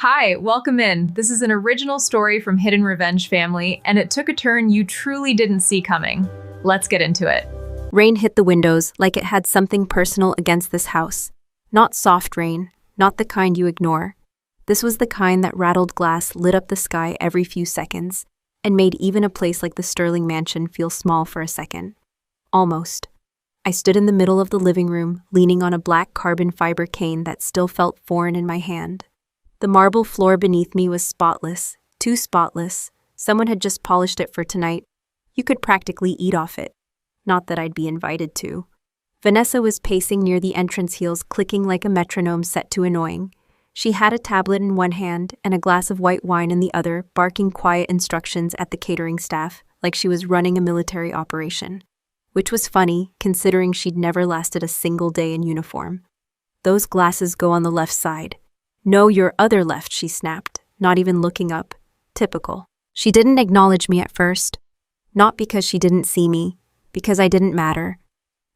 Hi, welcome in. This is an original story from Hidden Revenge Family, and it took a turn you truly didn't see coming. Let's get into it. Rain hit the windows like it had something personal against this house. Not soft rain, not the kind you ignore. This was the kind that rattled glass, lit up the sky every few seconds, and made even a place like the Sterling mansion feel small for a second. Almost. I stood in the middle of the living room, leaning on a black carbon fiber cane that still felt foreign in my hand. The marble floor beneath me was spotless, too spotless. Someone had just polished it for tonight. You could practically eat off it. Not that I'd be invited to. Vanessa was pacing near the entrance heels, clicking like a metronome set to annoying. She had a tablet in one hand and a glass of white wine in the other, barking quiet instructions at the catering staff like she was running a military operation. Which was funny, considering she'd never lasted a single day in uniform. Those glasses go on the left side. No, your other left, she snapped, not even looking up. Typical. She didn't acknowledge me at first. Not because she didn't see me, because I didn't matter.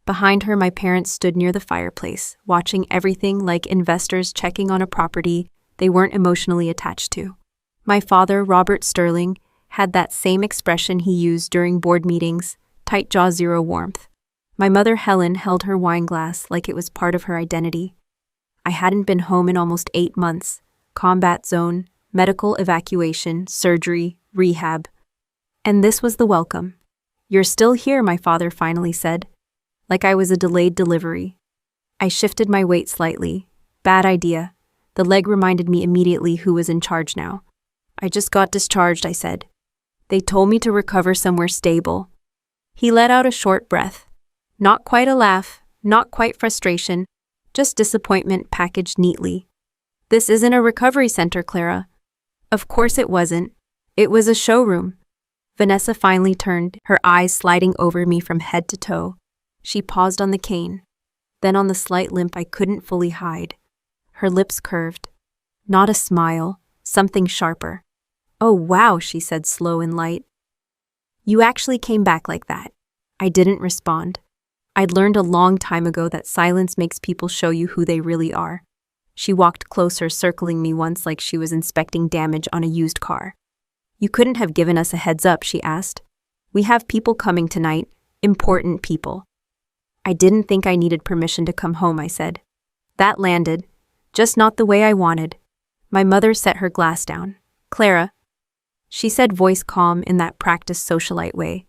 Behind her, my parents stood near the fireplace, watching everything like investors checking on a property they weren't emotionally attached to. My father, Robert Sterling, had that same expression he used during board meetings, tight jaw, zero warmth. My mother, Helen, held her wine glass like it was part of her identity. I hadn't been home in almost 8 months. Combat zone, medical evacuation, surgery, rehab. And this was the welcome. "You're still here," my father finally said, like I was a delayed delivery. I shifted my weight slightly. Bad idea. The leg reminded me immediately who was in charge now. "I just got discharged," I said. "They told me to recover somewhere stable." He let out a short breath. Not quite a laugh, not quite frustration, just disappointment packaged neatly. "This isn't a recovery center, Clara." Of course it wasn't. It was a showroom. Vanessa finally turned, her eyes sliding over me from head to toe. She paused on the cane, then on the slight limp I couldn't fully hide. Her lips curved. Not a smile, something sharper. "Oh wow," she said, slow and light. "You actually came back like that." I didn't respond. I'd learned a long time ago that silence makes people show you who they really are. She walked closer, circling me once like she was inspecting damage on a used car. "You couldn't have given us a heads up," she asked. "We have people coming tonight, important people." "I didn't think I needed permission to come home," I said. That landed, just not the way I wanted. My mother set her glass down. "Clara," she said, voice calm in that practiced socialite way.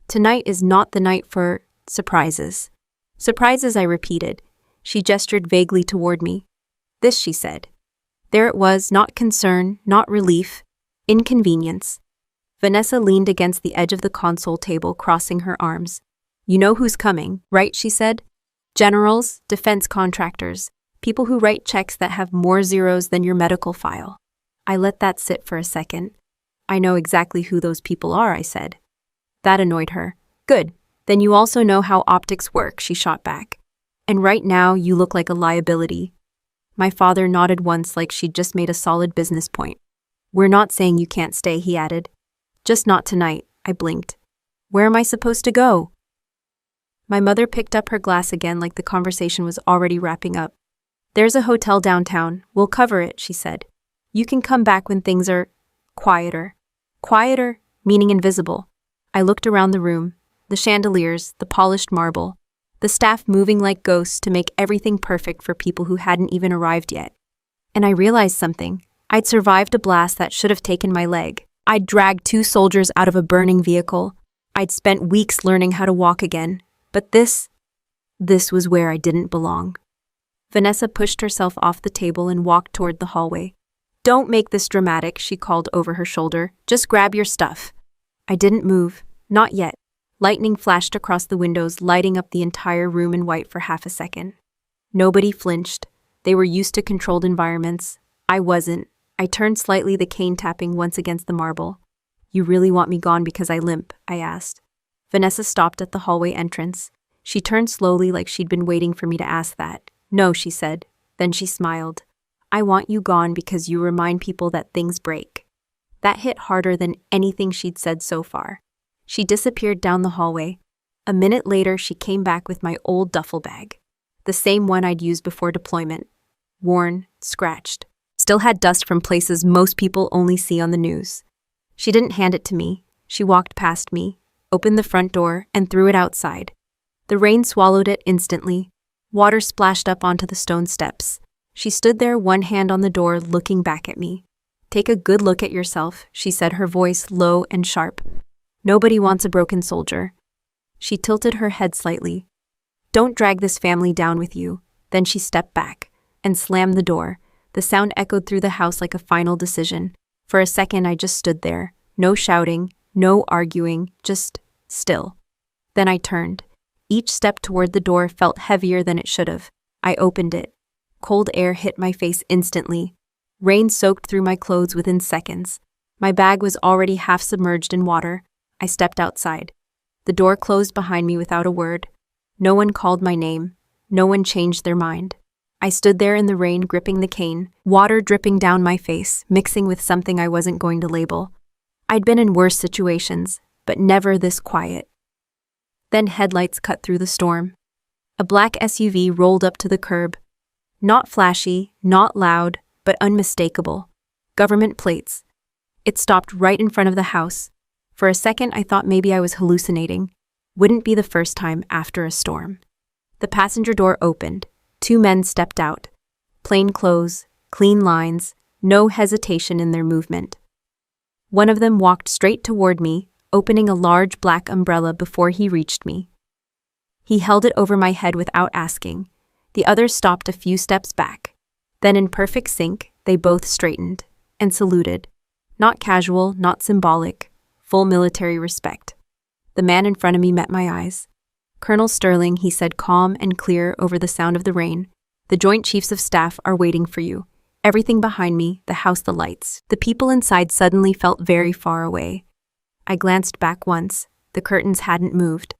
"Tonight is not the night for surprises." "Surprises," I repeated. She gestured vaguely toward me. "This," she said. There it was, not concern, not relief, inconvenience. Vanessa leaned against the edge of the console table, crossing her arms. "You know who's coming, right?" she said. "Generals, defense contractors, people who write checks that have more zeros than your medical file." I let that sit for a second. "I know exactly who those people are," I said. That annoyed her. "Good. Then you also know how optics work," she shot back. "And right now, you look like a liability." My father nodded once like she'd just made a solid business point. "We're not saying you can't stay," he added. "Just not tonight," I blinked. "Where am I supposed to go?" My mother picked up her glass again like the conversation was already wrapping up. "There's a hotel downtown. We'll cover it," she said. "You can come back when things are quieter." Quieter, meaning invisible. I looked around the room. The chandeliers, the polished marble, the staff moving like ghosts to make everything perfect for people who hadn't even arrived yet. And I realized something. I'd survived a blast that should have taken my leg. I'd dragged 2 soldiers out of a burning vehicle. I'd spent weeks learning how to walk again. But this was where I didn't belong. Vanessa pushed herself off the table and walked toward the hallway. "Don't make this dramatic," she called over her shoulder. "Just grab your stuff." I didn't move. Not yet. Lightning flashed across the windows, lighting up the entire room in white for half a second. Nobody flinched. They were used to controlled environments. I wasn't. I turned slightly, the cane tapping once against the marble. "You really want me gone because I limp?" I asked. Vanessa stopped at the hallway entrance. She turned slowly like she'd been waiting for me to ask that. "No," she said. Then she smiled. "I want you gone because you remind people that things break." That hit harder than anything she'd said so far. She disappeared down the hallway. A minute later, she came back with my old duffel bag. The same one I'd used before deployment. Worn, scratched. Still had dust from places most people only see on the news. She didn't hand it to me. She walked past me, opened the front door, and threw it outside. The rain swallowed it instantly. Water splashed up onto the stone steps. She stood there, one hand on the door, looking back at me. "Take a good look at yourself," she said, her voice low and sharp. "Nobody wants a broken soldier." She tilted her head slightly. "Don't drag this family down with you." Then she stepped back and slammed the door. The sound echoed through the house like a final decision. For a second, I just stood there. No shouting, no arguing, just still. Then I turned. Each step toward the door felt heavier than it should have. I opened it. Cold air hit my face instantly. Rain soaked through my clothes within seconds. My bag was already half submerged in water. I stepped outside. The door closed behind me without a word. No one called my name. No one changed their mind. I stood there in the rain, gripping the cane, water dripping down my face, mixing with something I wasn't going to label. I'd been in worse situations, but never this quiet. Then headlights cut through the storm. A black SUV rolled up to the curb. Not flashy, not loud, but unmistakable. Government plates. It stopped right in front of the house. For a second, I thought maybe I was hallucinating. Wouldn't be the first time after a storm. The passenger door opened. 2 men stepped out. Plain clothes, clean lines, no hesitation in their movement. One of them walked straight toward me, opening a large black umbrella before he reached me. He held it over my head without asking. The other stopped a few steps back. Then in perfect sync, they both straightened and saluted. Not casual, not symbolic, full military respect. The man in front of me met my eyes. "Colonel Sterling," he said, calm and clear over the sound of the rain. "The Joint Chiefs of Staff are waiting for you." Everything behind me, the house, the lights. The people inside suddenly felt very far away. I glanced back once. The curtains hadn't moved.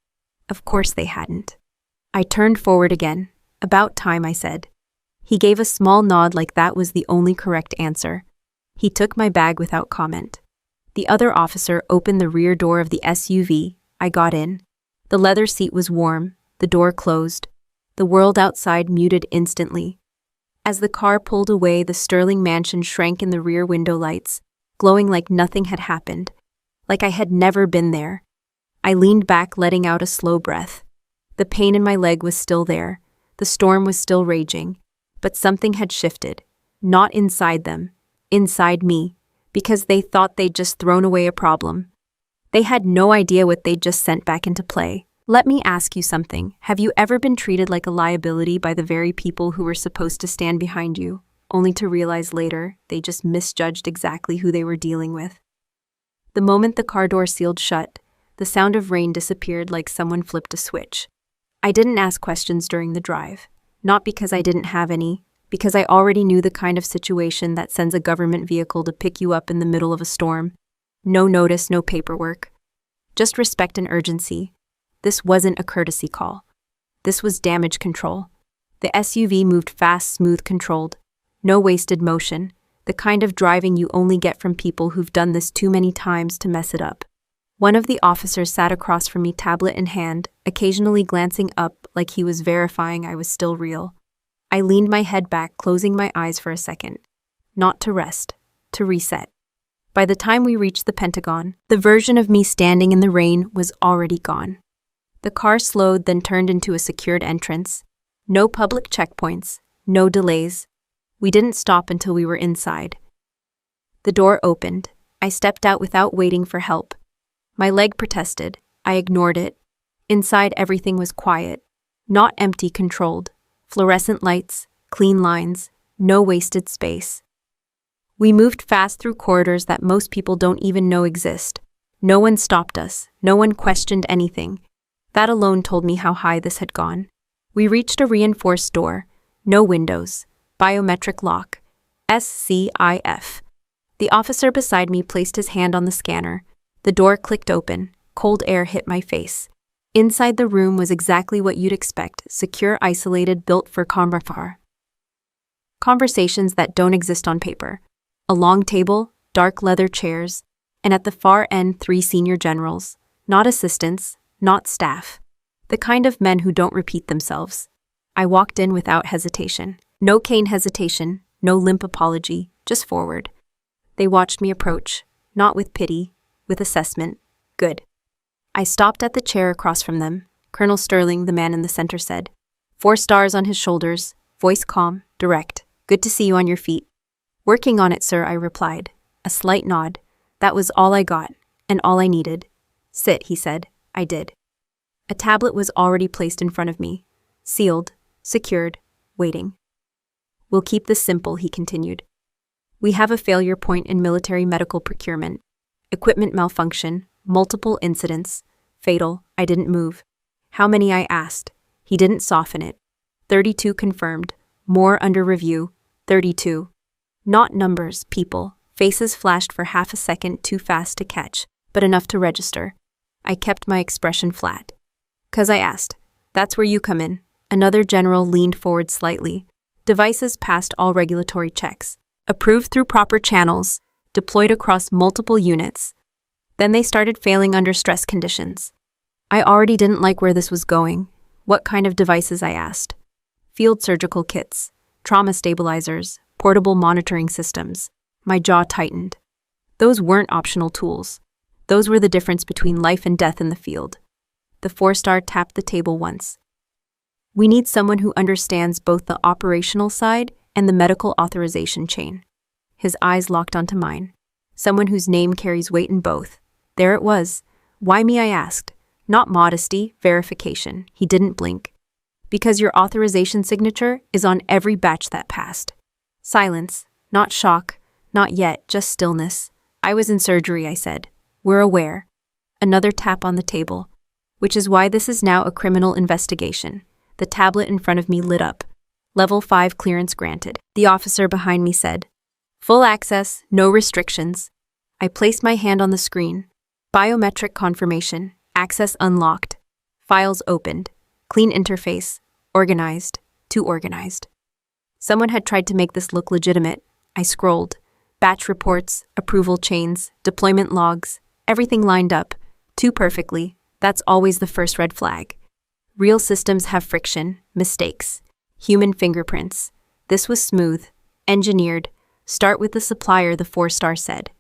Of course they hadn't. I turned forward again. "About time," I said. He gave a small nod like that was the only correct answer. He took my bag without comment. The other officer opened the rear door of the SUV. I got in. The leather seat was warm. The door closed. The world outside muted instantly. As the car pulled away, the Sterling mansion shrank in the rear window lights, glowing like nothing had happened, like I had never been there. I leaned back, letting out a slow breath. The pain in my leg was still there. The storm was still raging. But something had shifted. Not inside them. Inside me. Because they thought they'd just thrown away a problem. They had no idea what they'd just sent back into play. Let me ask you something. Have you ever been treated like a liability by the very people who were supposed to stand behind you, only to realize later they just misjudged exactly who they were dealing with? The moment the car door sealed shut, the sound of rain disappeared like someone flipped a switch. I didn't ask questions during the drive. Not because I didn't have any, because I already knew the kind of situation that sends a government vehicle to pick you up in the middle of a storm. No notice, no paperwork. Just respect and urgency. This wasn't a courtesy call. This was damage control. The SUV moved fast, smooth, controlled. No wasted motion. The kind of driving you only get from people who've done this too many times to mess it up. One of the officers sat across from me, tablet in hand, occasionally glancing up like he was verifying I was still real. I leaned my head back, closing my eyes for a second. Not to rest, to reset. By the time we reached the Pentagon, the version of me standing in the rain was already gone. The car slowed, then turned into a secured entrance. No public checkpoints, no delays. We didn't stop until we were inside. The door opened. I stepped out without waiting for help. My leg protested. I ignored it. Inside, everything was quiet. Not empty, controlled. Fluorescent lights, clean lines, no wasted space. We moved fast through corridors that most people don't even know exist. No one stopped us. No one questioned anything. That alone told me how high this had gone. We reached a reinforced door. No windows. Biometric lock. SCIF. The officer beside me placed his hand on the scanner. The door clicked open. Cold air hit my face. Inside the room was exactly what you'd expect, secure, isolated, built for conversations that don't exist on paper. A long table, dark leather chairs, and at the far end 3 senior generals, not assistants, not staff. The kind of men who don't repeat themselves. I walked in without hesitation. No cane hesitation, No limp apology, just forward. They watched me approach, not with pity, with assessment. Good. I stopped at the chair across from them. Colonel Sterling, the man in the center, said. 4 stars on his shoulders, voice calm, direct. Good to see you on your feet. Working on it, sir, I replied. A slight nod. That was all I got, and all I needed. Sit, he said. I did. A tablet was already placed in front of me. Sealed, secured, waiting. We'll keep this simple, he continued. We have a failure point in military medical procurement. Equipment malfunction, multiple incidents. Fatal, I didn't move. How many, I asked. He didn't soften it. 32 confirmed. More under review. 32. Not numbers, people. Faces flashed for half a second, too fast to catch, but enough to register. I kept my expression flat. 'Cause I asked. That's where you come in. Another general leaned forward slightly. Devices passed all regulatory checks. Approved through proper channels. Deployed across multiple units. Then they started failing under stress conditions. I already didn't like where this was going. What kind of devices, I asked. Field surgical kits, trauma stabilizers, portable monitoring systems. My jaw tightened. Those weren't optional tools. Those were the difference between life and death in the field. The 4-star tapped the table once. We need someone who understands both the operational side and the medical authorization chain. His eyes locked onto mine. Someone whose name carries weight in both. There it was. Why me, I asked. Not modesty, verification. He didn't blink. Because your authorization signature is on every batch that passed. Silence. Not shock. Not yet, just stillness. I was in surgery, I said. We're aware. Another tap on the table. Which is why this is now a criminal investigation. The tablet in front of me lit up. Level 5 clearance granted. The officer behind me said. Full access, no restrictions. I placed my hand on the screen. Biometric confirmation. Access unlocked. Files opened. Clean interface. Organized. Too organized. Someone had tried to make this look legitimate. I scrolled. Batch reports, approval chains, deployment logs, everything lined up. Too perfectly. That's always the first red flag. Real systems have friction, mistakes, human fingerprints. This was smooth, engineered. Start with the supplier, the 4-star said.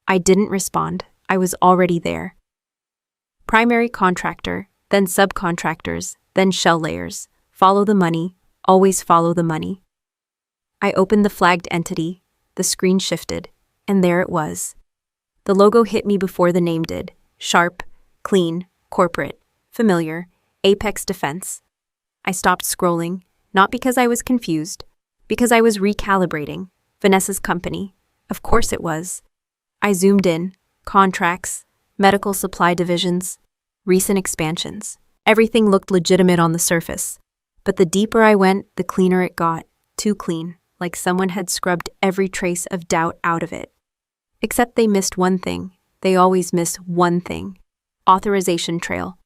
I didn't respond. I was already there. Primary contractor, then subcontractors, then shell layers. Follow the money, always follow the money. I opened the flagged entity. The screen shifted, and there it was. The logo hit me before the name did. Sharp, clean, corporate, familiar, Apex Defense. I stopped scrolling, not because I was confused, because I was recalibrating. Vanessa's company. Of course it was. I zoomed in. Contracts, medical supply divisions, recent expansions. Everything looked legitimate on the surface. But the deeper I went, the cleaner it got. Too clean, like someone had scrubbed every trace of doubt out of it. Except they missed one thing. They always miss one thing. Authorization trail.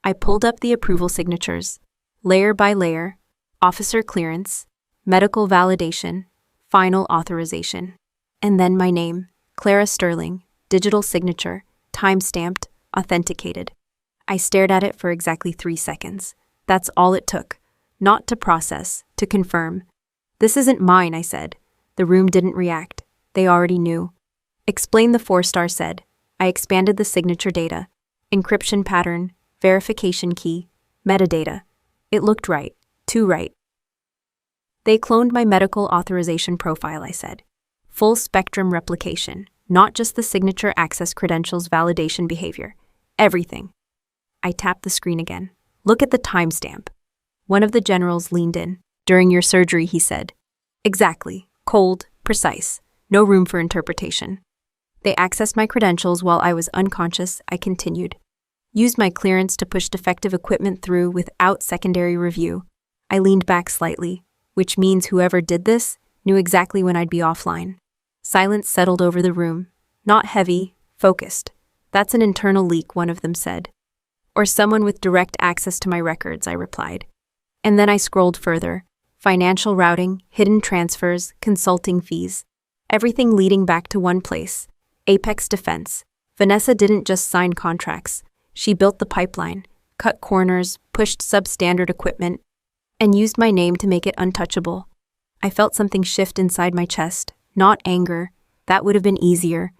I pulled up the approval signatures. Layer by layer. Officer clearance. Medical validation. Final authorization. And then my name. Clara Sterling. Digital signature. Time-stamped. Authenticated. I stared at it for exactly 3 seconds. That's all it took. Not to process, to confirm. This isn't mine, I said. The room didn't react. They already knew. Explain, the 4-star said. I expanded the signature data. Encryption pattern, verification key, metadata. It looked right. Too right. They cloned my medical authorization profile, I said. Full spectrum replication, not just the signature access credentials validation behavior. Everything. I tapped the screen again. Look at the timestamp. One of the generals leaned in. During your surgery, he said. Exactly. Cold, precise. No room for interpretation. They accessed my credentials while I was unconscious, I continued. Used my clearance to push defective equipment through without secondary review. I leaned back slightly, which means whoever did this knew exactly when I'd be offline. Silence settled over the room. Not heavy, focused. That's an internal leak, one of them said. Or someone with direct access to my records, I replied. And then I scrolled further. Financial routing, hidden transfers, consulting fees. Everything leading back to one place. Apex Defense. Vanessa didn't just sign contracts. She built the pipeline, cut corners, pushed substandard equipment, and used my name to make it untouchable. I felt something shift inside my chest. Not anger. That would have been easier.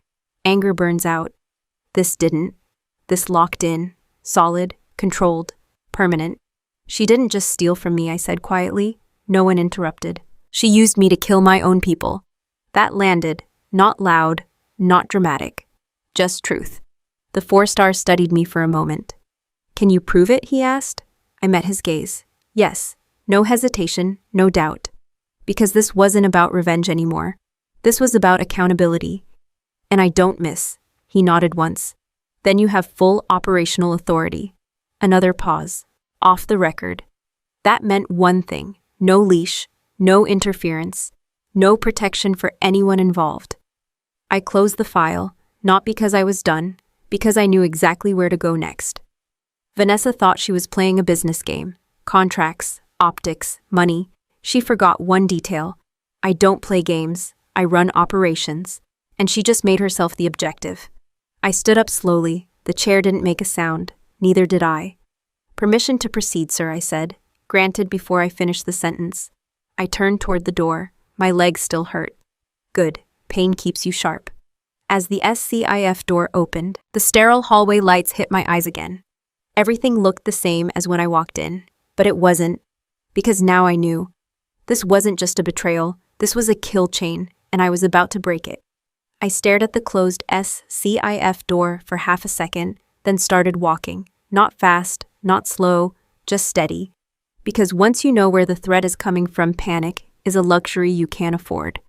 Anger burns out. This didn't. This locked in. Solid. Controlled. Permanent. She didn't just steal from me, I said quietly. No one interrupted. She used me to kill my own people. That landed. Not loud. Not dramatic. Just truth. The 4-star studied me for a moment. Can you prove it? He asked. I met his gaze. Yes. No hesitation, no doubt. Because this wasn't about revenge anymore. This was about accountability. And I don't miss. He nodded once. Then you have full operational authority. Another pause. Off the record. That meant one thing. No leash, no interference, no protection for anyone involved. I closed the file, not because I was done, because I knew exactly where to go next. Vanessa thought she was playing a business game. Contracts, optics, money. She forgot one detail. I don't play games. I run operations. And she just made herself the objective. I stood up slowly. The chair didn't make a sound. Neither did I. Permission to proceed, sir, I said. Granted before I finished the sentence. I turned toward the door. My legs still hurt. Good. Pain keeps you sharp. As the SCIF door opened, the sterile hallway lights hit my eyes again. Everything looked the same as when I walked in, but it wasn't. Because now I knew. This wasn't just a betrayal. This was a kill chain, and I was about to break it. I stared at the closed SCIF door for half a second, then started walking. Not fast, not slow, just steady. Because once you know where the threat is coming from, panic is a luxury you can't afford.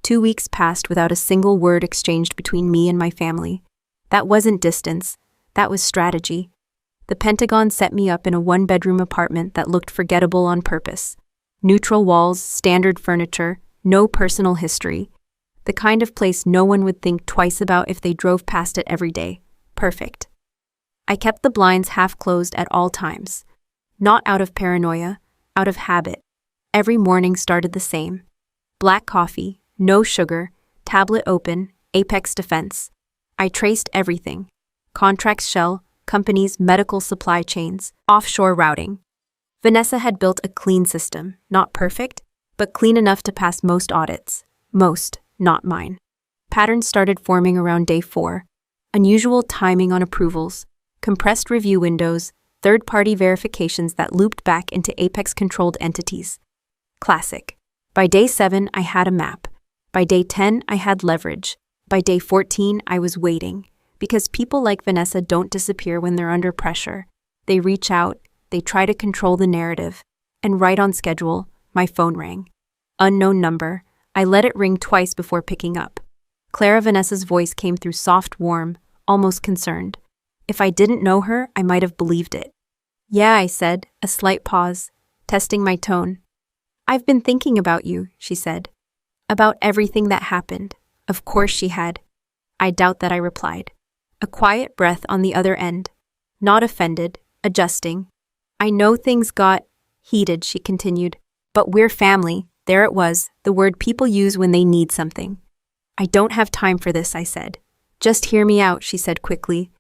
2 weeks passed without a single word exchanged between me and my family. That wasn't distance. That was strategy. The Pentagon set me up in a 1-bedroom apartment that looked forgettable on purpose. Neutral walls, standard furniture, no personal history. The kind of place no one would think twice about if they drove past it every day. Perfect. I kept the blinds half closed at all times. Not out of paranoia, out of habit. Every morning started the same. Black coffee, no sugar, tablet open, Apex defense. I traced everything. Contracts shell, companies, medical supply chains, offshore routing. Vanessa had built a clean system, not perfect, but clean enough to pass most audits. Most, not mine. Patterns started forming around day 4. Unusual timing on approvals, compressed review windows, third-party verifications that looped back into Apex-controlled entities. Classic. By day 7, I had a map. By day 10, I had leverage. By day 14, I was waiting. Because people like Vanessa don't disappear when they're under pressure. They reach out, they try to control the narrative. And right on schedule, my phone rang. Unknown number. I let it ring twice before picking up. Clara Vanessa's voice came through soft, warm, almost concerned. If I didn't know her, I might have believed it. Yeah, I said, a slight pause, testing my tone. I've been thinking about you, she said. About everything that happened. Of course she had. I doubt that I replied. A quiet breath on the other end. Not offended, adjusting. I know things got heated, she continued. But we're family. There it was, the word people use when they need something. I don't have time for this, I said. Just hear me out, she said quickly.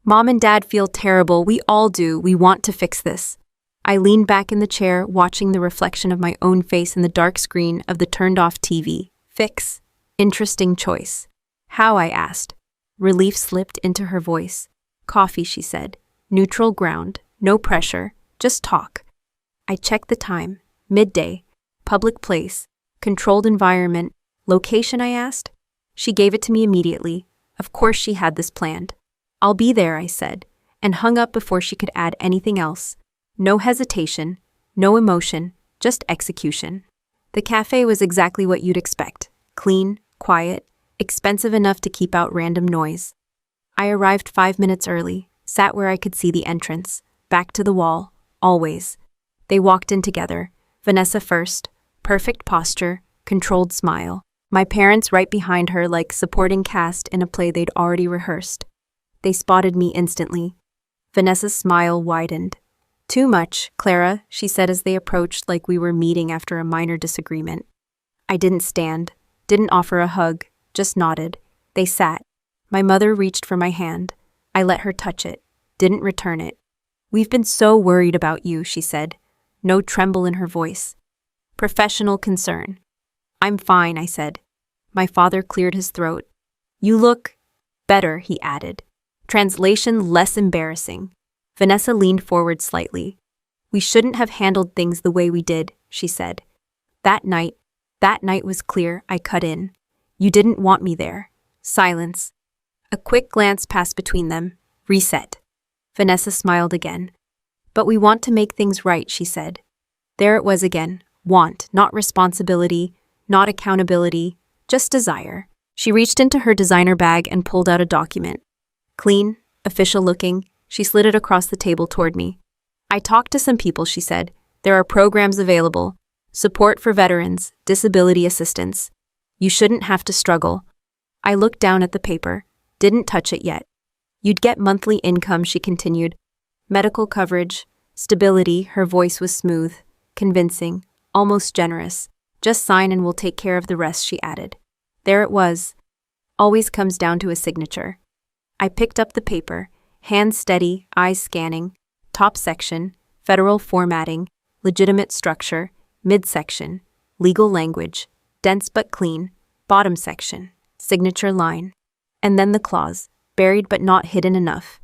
Mom and Dad feel terrible. We all do. We want to fix this. I leaned back in the chair, watching the reflection of my own face in the dark screen of the turned-off TV. Fix? Interesting choice. How? I asked. Relief slipped into her voice. Coffee, she said. Neutral ground. No pressure. Just talk. I checked the time. Midday. Public place. Controlled environment. Location, I asked. She gave it to me immediately. Of course she had this planned. I'll be there, I said, and hung up before she could add anything else. No hesitation, no emotion, just execution. The cafe was exactly what you'd expect. Clean, quiet, expensive enough to keep out random noise. I arrived 5 minutes early, sat where I could see the entrance, back to the wall, always. They walked in together, Vanessa first, perfect posture, controlled smile. My parents right behind her like supporting cast in a play they'd already rehearsed. They spotted me instantly. Vanessa's smile widened. Too much, Clara, she said as they approached like we were meeting after a minor disagreement. I didn't stand, didn't offer a hug, just nodded. They sat. My mother reached for my hand. I let her touch it, didn't return it. We've been so worried about you, she said. No tremble in her voice. Professional concern. I'm fine, I said. My father cleared his throat. You look better, he added. Translation less embarrassing. Vanessa leaned forward slightly. We shouldn't have handled things the way we did, she said. That night was clear, I cut in. You didn't want me there. Silence. A quick glance passed between them. Reset. Vanessa smiled again. But we want to make things right, she said. There it was again. Want, not responsibility, not accountability, just desire. She reached into her designer bag and pulled out a document. Clean, official looking, she slid it across the table toward me. I talked to some people, she said. There are programs available. Support for veterans, disability assistance. You shouldn't have to struggle. I looked down at the paper, didn't touch it yet. You'd get monthly income, she continued. Medical coverage, stability, her voice was smooth, convincing, almost generous. Just sign and we'll take care of the rest, she added. There it was. Always comes down to a signature. I picked up the paper, hands steady, eyes scanning. Top section, federal formatting, legitimate structure, midsection, legal language, dense but clean, bottom section, signature line. And then the clause, buried but not hidden enough.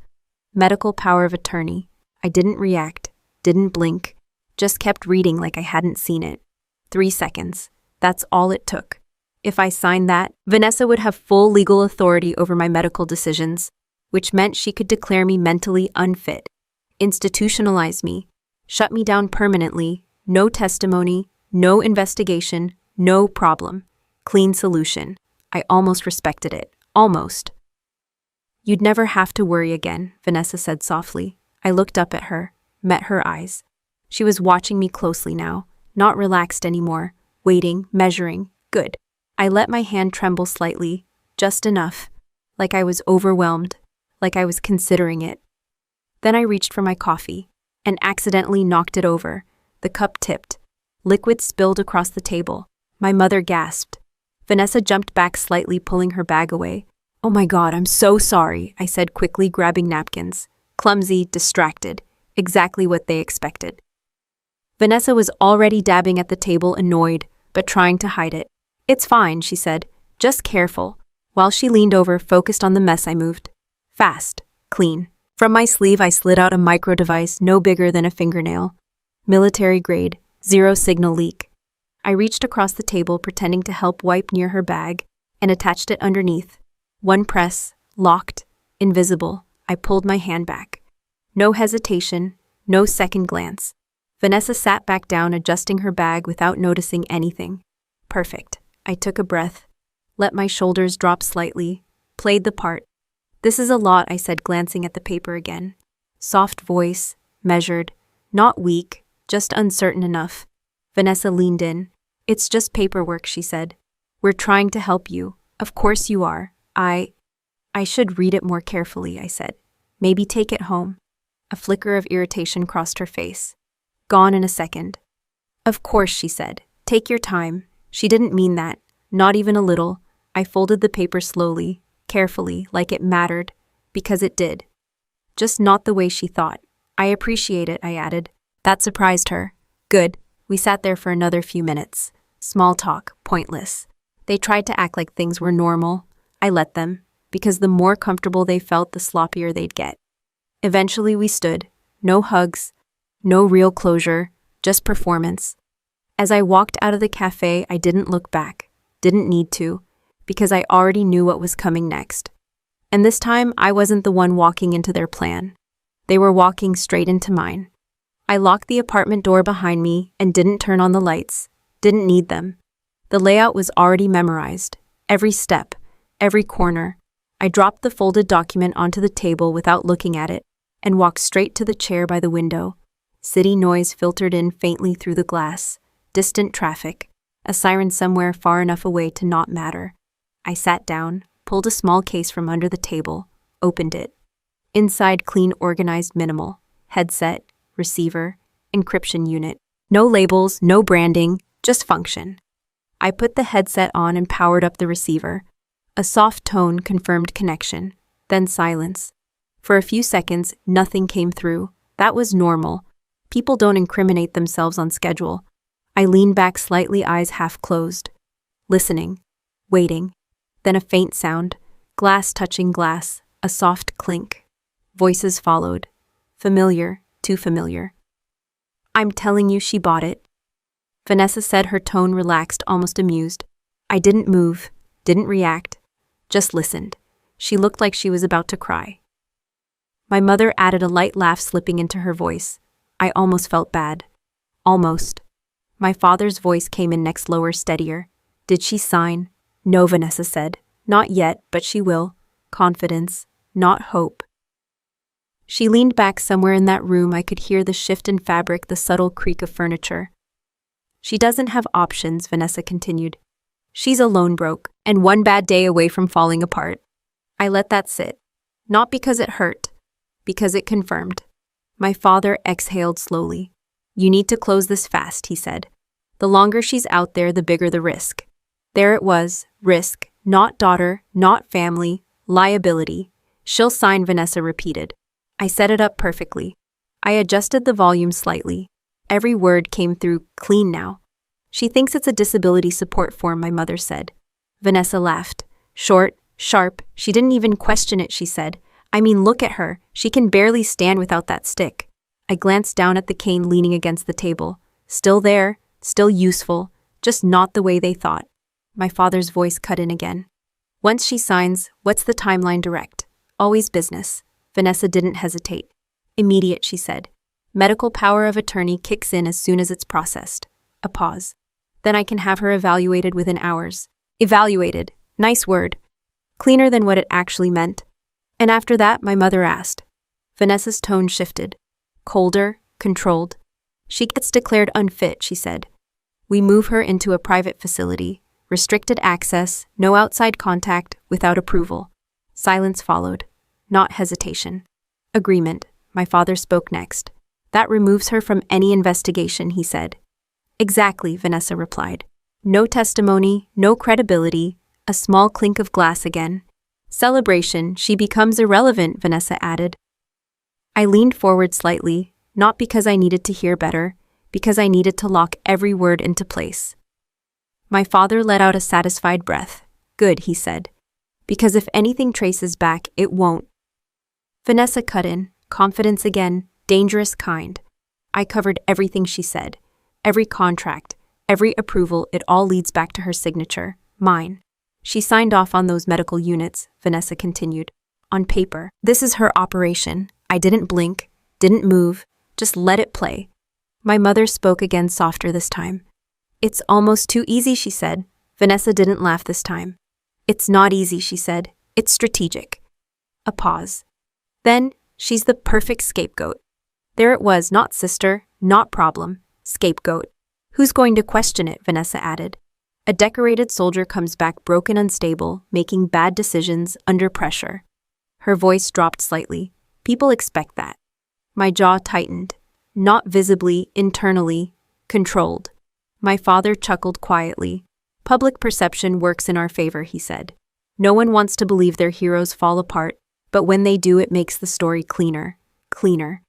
Medical power of attorney. I didn't react, didn't blink, just kept reading like I hadn't seen it. 3 seconds. That's all it took. If I signed that, Vanessa would have full legal authority over my medical decisions, which meant she could declare me mentally unfit, institutionalize me, shut me down permanently, no testimony, no investigation, no problem. Clean solution. I almost respected it. Almost. You'd never have to worry again, Vanessa said softly. I looked up at her, met her eyes. She was watching me closely now, not relaxed anymore, waiting, measuring. Good. I let my hand tremble slightly, just enough, like I was overwhelmed, like I was considering it. Then I reached for my coffee and accidentally knocked it over. The cup tipped. Liquid spilled across the table. My mother gasped. Vanessa jumped back slightly, pulling her bag away. Oh my God, I'm so sorry, I said quickly, grabbing napkins. Clumsy, distracted. Exactly what they expected. Vanessa was already dabbing at the table, annoyed, but trying to hide it. It's fine, she said. Just careful. While she leaned over, focused on the mess I moved. Fast. Clean. From my sleeve, I slid out a micro device no bigger than a fingernail. Military grade. 0 signal leak. I reached across the table, pretending to help wipe near her bag, and attached it underneath. One press. Locked. Invisible. I pulled my hand back. No hesitation. No second glance. Vanessa sat back down, adjusting her bag without noticing anything. Perfect. I took a breath, let my shoulders drop slightly, played the part. This is a lot, I said, glancing at the paper again. Soft voice, measured, not weak, just uncertain enough. Vanessa leaned in. It's just paperwork, she said. We're trying to help you. Of course you are. I should read it more carefully, I said. Maybe take it home. A flicker of irritation crossed her face. Gone in a second. Of course, she said. Take your time. She didn't mean that, not even a little. I folded the paper slowly, carefully, like it mattered, because it did. Just not the way she thought. I appreciate it, I added. That surprised her. Good. We sat there for another few minutes. Small talk, pointless. They tried to act like things were normal. I let them, because the more comfortable they felt, the sloppier they'd get. Eventually we stood. No hugs, no real closure, just performance. As I walked out of the cafe, I didn't look back, didn't need to, because I already knew what was coming next. And this time, I wasn't the one walking into their plan. They were walking straight into mine. I locked the apartment door behind me and didn't turn on the lights, didn't need them. The layout was already memorized, every step, every corner. I dropped the folded document onto the table without looking at it and walked straight to the chair by the window. City noise filtered in faintly through the glass. Distant traffic, a siren somewhere far enough away to not matter. I sat down, pulled a small case from under the table, opened it. Inside, clean, organized, minimal. Headset, receiver, encryption unit. No labels, no branding, just function. I put the headset on and powered up the receiver. A soft tone confirmed connection, then silence. For a few seconds, nothing came through. That was normal. People don't incriminate themselves on schedule. I leaned back slightly, eyes half closed. listening, waiting. Then a faint sound, glass touching glass, a soft clink. Voices followed. Familiar, too familiar. "I'm telling you she bought it," Vanessa said, her tone relaxed, almost amused. I didn't move, didn't react, just listened. She looked like she was about to cry. My mother added a light laugh slipping into her voice. I almost felt bad. Almost. My father's voice came in next, lower, steadier. "Did she sign?" "No," Vanessa said. "Not yet, but she will." Confidence, not hope. She leaned back. Somewhere in that room I could hear the shift in fabric, the subtle creak of furniture. "She doesn't have options," Vanessa continued. "She's alone, broke, and one bad day away from falling apart." I let that sit. Not because it hurt, because it confirmed. My father exhaled slowly. "You need to close this fast," he said. "The longer she's out there, the bigger the risk." There it was, risk, not daughter, not family, liability. "She'll sign," Vanessa repeated. I set it up perfectly. I adjusted the volume slightly. Every word came through clean now. "She thinks it's a disability support form," my mother said. Vanessa laughed. "Short, sharp, she didn't even question it," she said. "I mean, look at her. She can barely stand without that stick." I glanced down at the cane leaning against the table. Still there, still useful, just not the way they thought. My father's voice cut in again. "Once she signs, what's the timeline? Direct. Always business." Vanessa didn't hesitate. "Immediate," she said. "Medical power of attorney kicks in as soon as it's processed." A pause. "Then I can have her evaluated within hours." Evaluated. Nice word. Cleaner than what it actually meant. "And after that?" my mother asked. Vanessa's tone shifted. Colder, controlled. "She gets declared unfit," she said. "We move her into a private facility. Restricted access, no outside contact, without approval." Silence followed. Not hesitation. "Agreement," my father spoke next. "That removes her from any investigation," he said. "Exactly," Vanessa replied. No testimony, no credibility, a small clink of glass again. "Celebration, she becomes irrelevant," Vanessa added. I leaned forward slightly, not because I needed to hear better, because I needed to lock every word into place. My father let out a satisfied breath. "Good," he said. "Because if anything traces back, it won't." Vanessa cut in, confidence again, dangerous kind. I covered everything she said. Every contract, every approval, it all leads back to her signature, mine. "She signed off on those medical units," Vanessa continued. "On paper. This is her operation. I didn't blink, didn't move, just let it play." My mother spoke again, softer this time. "It's almost too easy," she said. Vanessa didn't laugh this time. "It's not easy," she said. "It's strategic." A pause. Then, "She's the perfect scapegoat." There it was, not sister, not problem, scapegoat. "Who's going to question it?" Vanessa added. "A decorated soldier comes back broken, unstable, making bad decisions under pressure." Her voice dropped slightly. "People expect that." My jaw tightened. Not visibly, internally, controlled. My father chuckled quietly. "Public perception works in our favor," he said. "No one wants to believe their heroes fall apart, but when they do, it makes the story cleaner. Cleaner."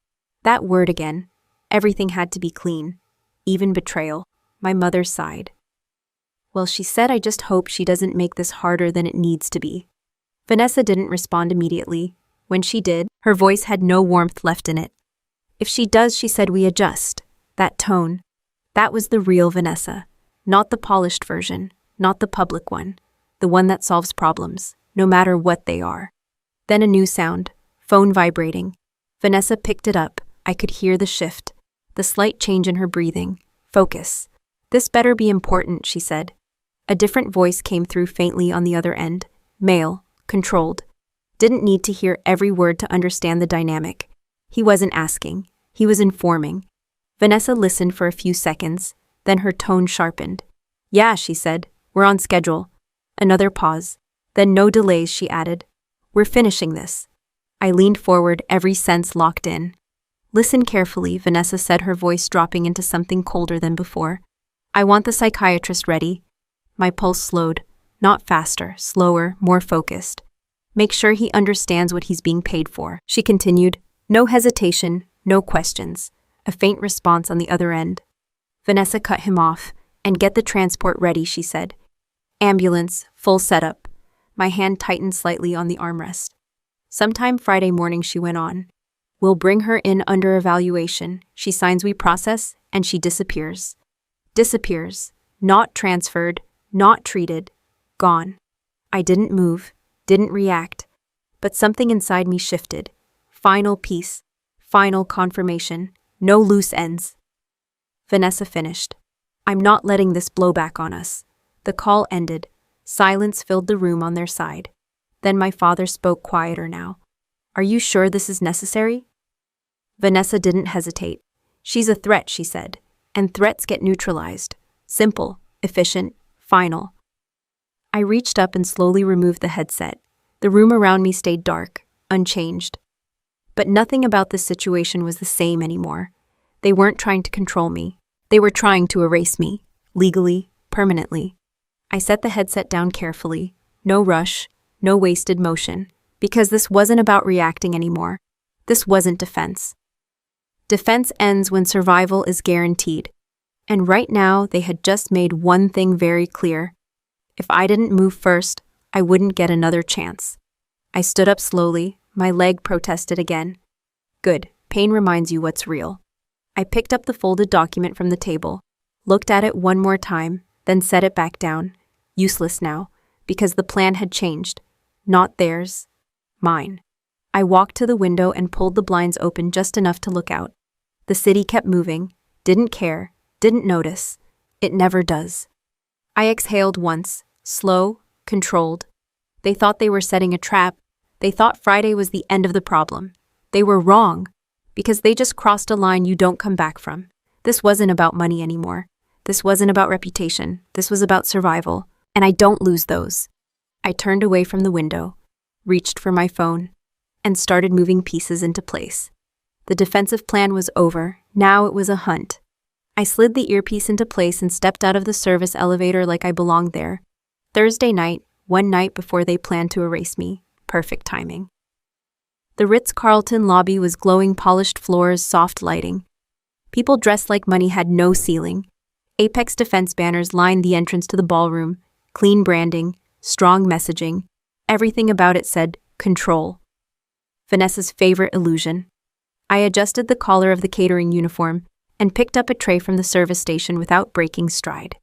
That word again. Everything had to be clean. Even betrayal. My mother sighed. "Well," she said, "I just hope she doesn't make this harder than it needs to be." Vanessa didn't respond immediately. When she did, her voice had no warmth left in it. "If she does," she said, "we adjust." That tone. That was the real Vanessa. Not the polished version, not the public one. The one that solves problems, no matter what they are. Then a new sound. Phone vibrating. Vanessa picked it up. I could hear the shift. The slight change in her breathing. Focus. "This better be important," she said. A different voice came through faintly on the other end. Male. Controlled. Didn't need to hear every word to understand the dynamic. He wasn't asking. He was informing. Vanessa listened for a few seconds, then her tone sharpened. "Yeah," she said. "We're on schedule." Another pause. Then "no delays," she added. "We're finishing this." I leaned forward, every sense locked in. "Listen carefully," Vanessa said, her voice dropping into something colder than before. "I want the psychiatrist ready." My pulse slowed. Not faster, slower, more focused. "Make sure he understands what he's being paid for," she continued. No hesitation, no questions. A faint response on the other end. Vanessa cut him off. "And get the transport ready," she said. Ambulance, full setup. My hand tightened slightly on the armrest. Sometime Friday morning, she went on. We'll bring her in under evaluation. She signs we process, and she disappears. Disappears. Not transferred, not treated. Gone. I didn't move, didn't react, but something inside me shifted. Final piece. Final confirmation. No loose ends. Vanessa finished. I'm not letting this blow back on us. The call ended. Silence filled the room on their side. Then my father spoke quieter now. Are you sure this is necessary? Vanessa didn't hesitate. She's a threat, she said, and threats get neutralized. Simple, efficient, final. I reached up and slowly removed the headset. The room around me stayed dark, unchanged. But nothing about this situation was the same anymore. They weren't trying to control me. They were trying to erase me, legally, permanently. I set the headset down carefully. No rush, no wasted motion, because this wasn't about reacting anymore. This wasn't defense. Defense ends when survival is guaranteed. And right now, they had just made one thing very clear. If I didn't move first, I wouldn't get another chance. I stood up slowly. My leg protested again. Good. Pain reminds you what's real. I picked up the folded document from the table, looked at it one more time, then set it back down. Useless now, because the plan had changed. Not theirs. Mine. I walked to the window and pulled the blinds open just enough to look out. The city kept moving. Didn't care. Didn't notice. It never does. I exhaled once, slow, controlled. They thought they were setting a trap. They thought Friday was the end of the problem. They were wrong, because they just crossed a line you don't come back from. This wasn't about money anymore. This wasn't about reputation. This was about survival, and I don't lose those. I turned away from the window, reached for my phone, and started moving pieces into place. The defensive plan was over. Now it was a hunt. I slid the earpiece into place and stepped out of the service elevator like I belonged there. Thursday night, one night before they planned to erase me. Perfect timing. The Ritz-Carlton lobby was glowing polished floors, soft lighting. People dressed like money had no ceiling. Apex defense banners lined the entrance to the ballroom. Clean branding, strong messaging. Everything about it said, control. Vanessa's favorite illusion. I adjusted the collar of the catering uniform and picked up a tray from the service station without breaking stride.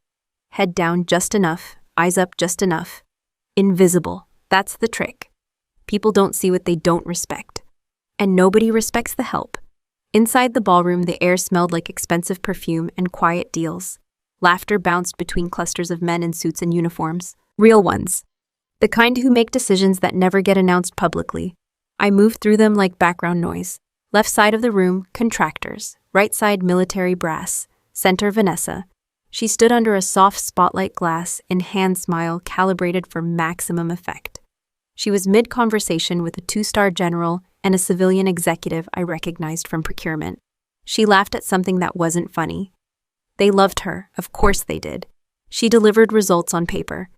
Head down just enough, eyes up just enough. Invisible, that's the trick. People don't see what they don't respect. And nobody respects the help. Inside the ballroom, the air smelled like expensive perfume and quiet deals. Laughter bounced between clusters of men in suits and uniforms. Real ones. The kind who make decisions that never get announced publicly. I moved through them like background noise. Left side of the room, contractors. Right side, military brass. Center, Vanessa. She stood under a soft spotlight glass in hand smile calibrated for maximum effect. She was mid-conversation with a 2-star general and a civilian executive I recognized from procurement. She laughed at something that wasn't funny. They loved her, of course they did. She delivered results on paper.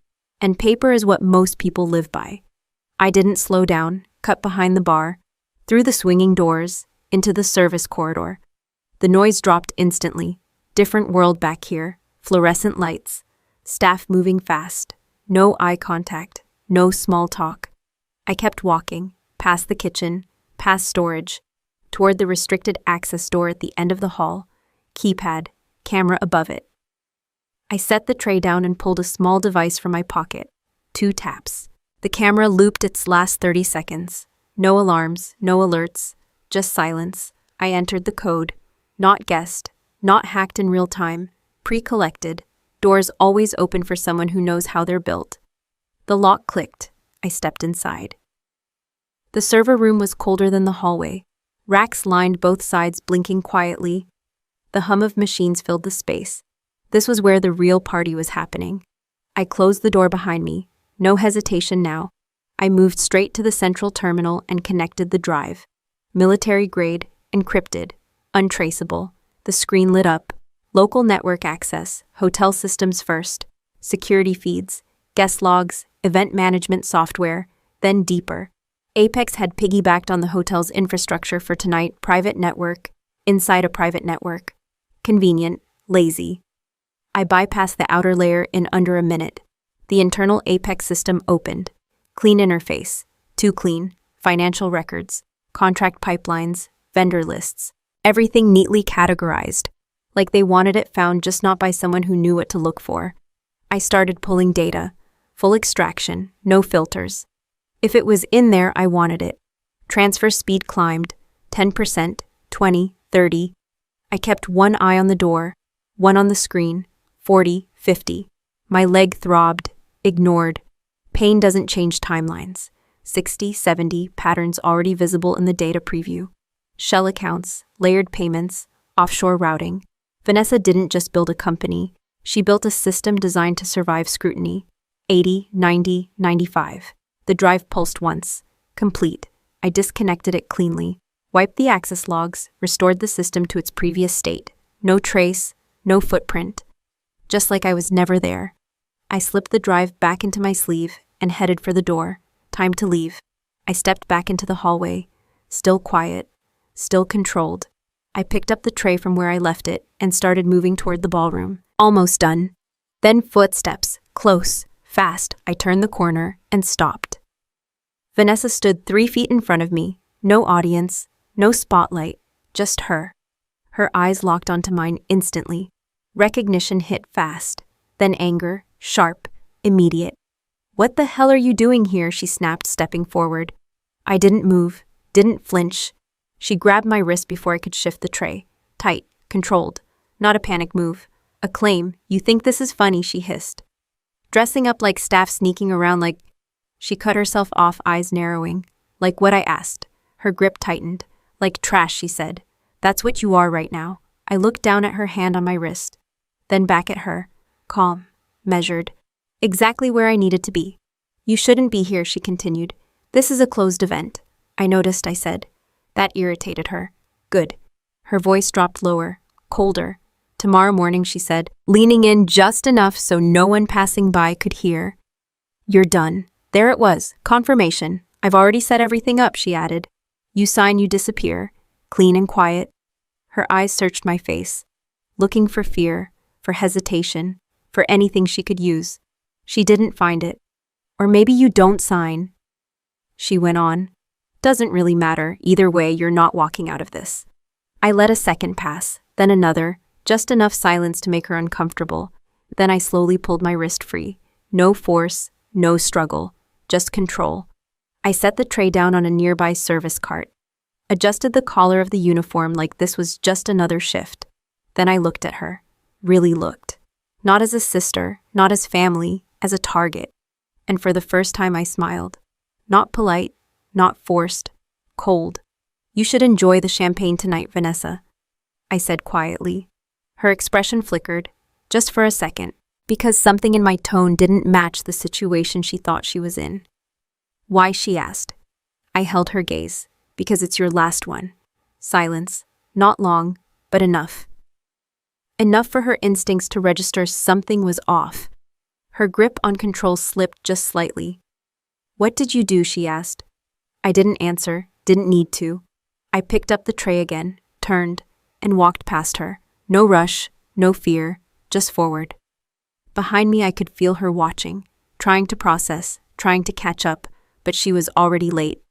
And paper is what most people live by. I didn't slow down, cut behind the bar, through the swinging doors, into the service corridor. The noise dropped instantly. Different world back here. Fluorescent lights. Staff moving fast. No eye contact. No small talk. I kept walking, past the kitchen, past storage, toward the restricted access door at the end of the hall, keypad, camera above it. I set the tray down and pulled a small device from my pocket. 2 taps. The camera looped its last 30 seconds. No alarms, no alerts, just silence. I entered the code. Not guessed, not hacked in real time, pre-collected. Doors always open for someone who knows how they're built. The lock clicked. I stepped inside. The server room was colder than the hallway. Racks lined both sides, blinking quietly. The hum of machines filled the space. This was where the real party was happening. I closed the door behind me. No hesitation now. I moved straight to the central terminal and connected the drive. Military grade, encrypted, untraceable. The screen lit up. Local network access, hotel systems first, security feeds, guest logs, event management software, then deeper. Apex had piggybacked on the hotel's infrastructure for tonight, private network, inside a private network. Convenient, lazy. I bypassed the outer layer in under a minute. The internal Apex system opened. Clean interface. Too clean. Financial records. Contract pipelines. Vendor lists. Everything neatly categorized. Like they wanted it found, just not by someone who knew what to look for. I started pulling data. Full extraction. No filters. If it was in there, I wanted it. Transfer speed climbed. 10%, 20, 30. I kept one eye on the door, one on the screen. 40, 50. My leg throbbed. Ignored. Pain doesn't change timelines. 60, 70, patterns already visible in the data preview. Shell accounts, layered payments, offshore routing. Vanessa didn't just build a company. She built a system designed to survive scrutiny. 80, 90, 95. The drive pulsed once. Complete. I disconnected it cleanly, wiped the access logs, restored the system to its previous state. No trace, no footprint. Just like I was never there. I slipped the drive back into my sleeve and headed for the door. Time to leave. I stepped back into the hallway. Still quiet. Still controlled. I picked up the tray from where I left it and started moving toward the ballroom. Almost done. Then footsteps. Close. Fast. I turned the corner and stopped. Vanessa stood 3 feet in front of me. No audience. No spotlight. Just her. Her eyes locked onto mine instantly. Recognition hit fast. Then anger. Sharp. Immediate. "What the hell are you doing here?" she snapped, stepping forward. I didn't move. Didn't flinch. She grabbed my wrist before I could shift the tray. Tight. Controlled. Not a panic move. A claim. "You think this is funny?" she hissed. "Dressing up like staff, sneaking around like—" She cut herself off, eyes narrowing. "Like what?" I asked. Her grip tightened. "Like trash," she said. "That's what you are right now." I looked down at her hand on my wrist. Then back at her. Calm. Measured. Exactly where I needed to be. "You shouldn't be here," she continued. "This is a closed event." "I noticed," I said. That irritated her. "Good." Her voice dropped lower, colder. "Tomorrow morning," she said, leaning in just enough so no one passing by could hear. "You're done." There it was. Confirmation. "I've already set everything up," she added. "You sign, you disappear. Clean and quiet." Her eyes searched my face, looking for fear, for hesitation, for anything she could use. She didn't find it. "Or maybe you don't sign," she went on. "Doesn't really matter. Either way, you're not walking out of this." I let a second pass, then another, just enough silence to make her uncomfortable. Then I slowly pulled my wrist free. No force, no struggle, just control. I set the tray down on a nearby service cart, adjusted the collar of the uniform like this was just another shift. Then I looked at her. Really looked. Not as a sister, not as family, as a target. And for the first time I smiled. Not polite, not forced, cold. "You should enjoy the champagne tonight, Vanessa," I said quietly. Her expression flickered, just for a second, because something in my tone didn't match the situation she thought she was in. "Why?" she asked. I held her gaze. "Because it's your last one." Silence. Not long, but enough. Enough for her instincts to register something was off. Her grip on control slipped just slightly. "What did you do?" she asked. I didn't answer, didn't need to. I picked up the tray again, turned, and walked past her. No rush, no fear, just forward. Behind me I could feel her watching, trying to process, trying to catch up, but she was already late.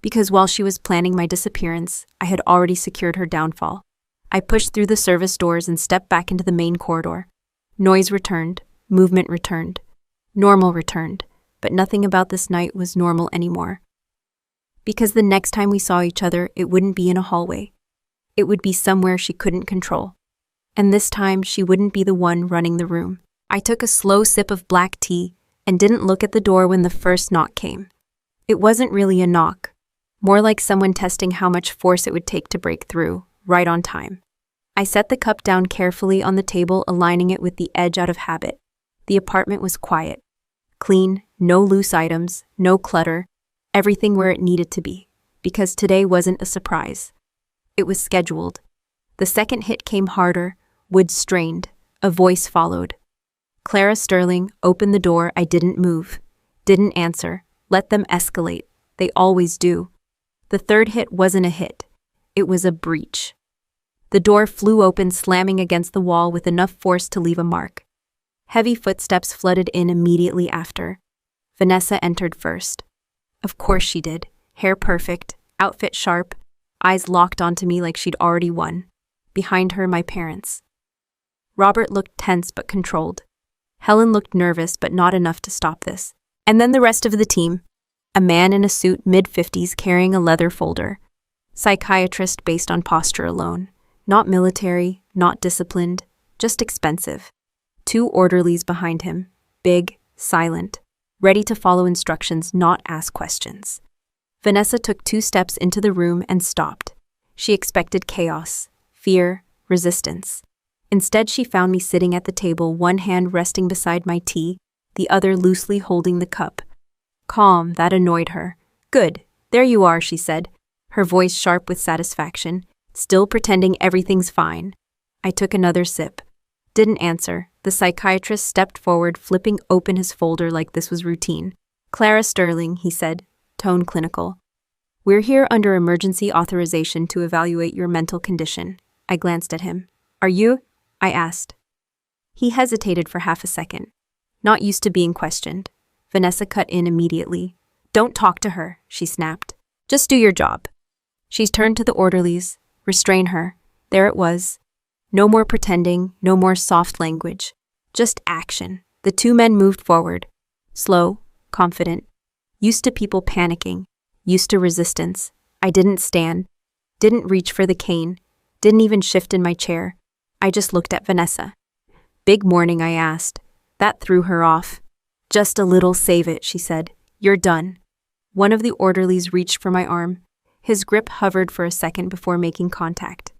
Because while she was planning my disappearance, I had already secured her downfall. I pushed through the service doors and stepped back into the main corridor. Noise returned, movement returned. Normal returned, but nothing about this night was normal anymore. Because the next time we saw each other, it wouldn't be in a hallway. It would be somewhere she couldn't control. And this time, she wouldn't be the one running the room. I took a slow sip of black tea and didn't look at the door when the first knock came. It wasn't really a knock, more like someone testing how much force it would take to break through, right on time. I set the cup down carefully on the table, aligning it with the edge out of habit. The apartment was quiet. Clean, no loose items, no clutter, everything where it needed to be, because today wasn't a surprise. It was scheduled. The second hit came harder, wood strained, a voice followed. Clara Sterling opened the door. I didn't move, didn't answer, let them escalate. They always do. The third hit wasn't a hit. It was a breach. The door flew open, slamming against the wall with enough force to leave a mark. Heavy footsteps flooded in immediately after. Vanessa entered first. Of course she did. Hair perfect, outfit sharp, eyes locked onto me like she'd already won. Behind her, my parents. Robert looked tense but controlled. Helen looked nervous but not enough to stop this. And then the rest of the team. A man in a suit mid-50s carrying a leather folder. Psychiatrist based on posture alone. Not military, not disciplined, just expensive. 2 orderlies behind him, big, silent, ready to follow instructions, not ask questions. Vanessa took 2 steps into the room and stopped. She expected chaos, fear, resistance. Instead, she found me sitting at the table, one hand resting beside my tea, the other loosely holding the cup. Calm, that annoyed her. Good, there you are, she said, her voice sharp with satisfaction, still pretending everything's fine. I took another sip. Didn't answer. The psychiatrist stepped forward, flipping open his folder like this was routine. Clara Sterling, he said, tone clinical. We're here under emergency authorization to evaluate your mental condition. I glanced at him. Are you? I asked. He hesitated for half a second. Not used to being questioned. Vanessa cut in immediately. Don't talk to her, she snapped. Just do your job. She turned to the orderlies. Restrain her. There it was. No more pretending, no more soft language. Just action. The 2 men moved forward. Slow, confident. Used to people panicking. Used to resistance. I didn't stand. Didn't reach for the cane. Didn't even shift in my chair. I just looked at Vanessa. Big morning, I asked. That threw her off. Just a little, save it, she said. You're done. One of the orderlies reached for my arm. His grip hovered for a second before making contact.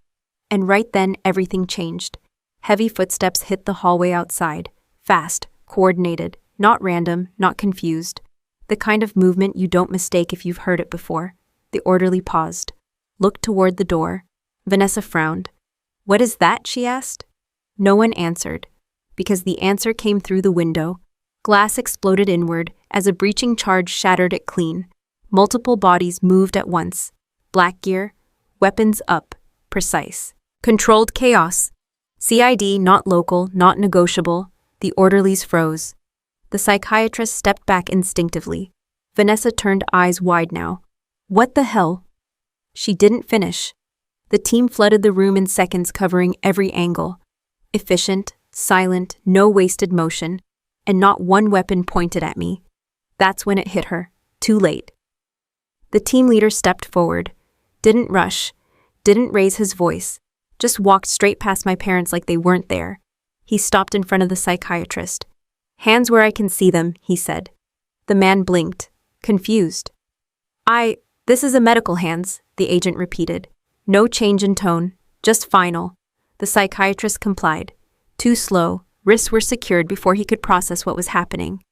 And right then, everything changed. Heavy footsteps hit the hallway outside. Fast, coordinated, not random, not confused. The kind of movement you don't mistake if you've heard it before. The orderly paused. Looked toward the door. Vanessa frowned. What is that? She asked. No one answered. Because the answer came through the window. Glass exploded inward as a breaching charge shattered it clean. Multiple bodies moved at once. Black gear, weapons up, precise. Controlled chaos. CID not local, not negotiable. The orderlies froze. The psychiatrist stepped back instinctively. Vanessa turned eyes wide now. What the hell? She didn't finish. The team flooded the room in seconds, covering every angle. Efficient, silent, no wasted motion, and not one weapon pointed at me. That's when it hit her. Too late. The team leader stepped forward. Didn't rush. Didn't raise his voice. Just walked straight past my parents like they weren't there. He stopped in front of the psychiatrist. Hands where I can see them, he said. The man blinked, confused. This is a medical hands, the agent repeated. No change in tone, just final. The psychiatrist complied. Too slow, wrists were secured before he could process what was happening.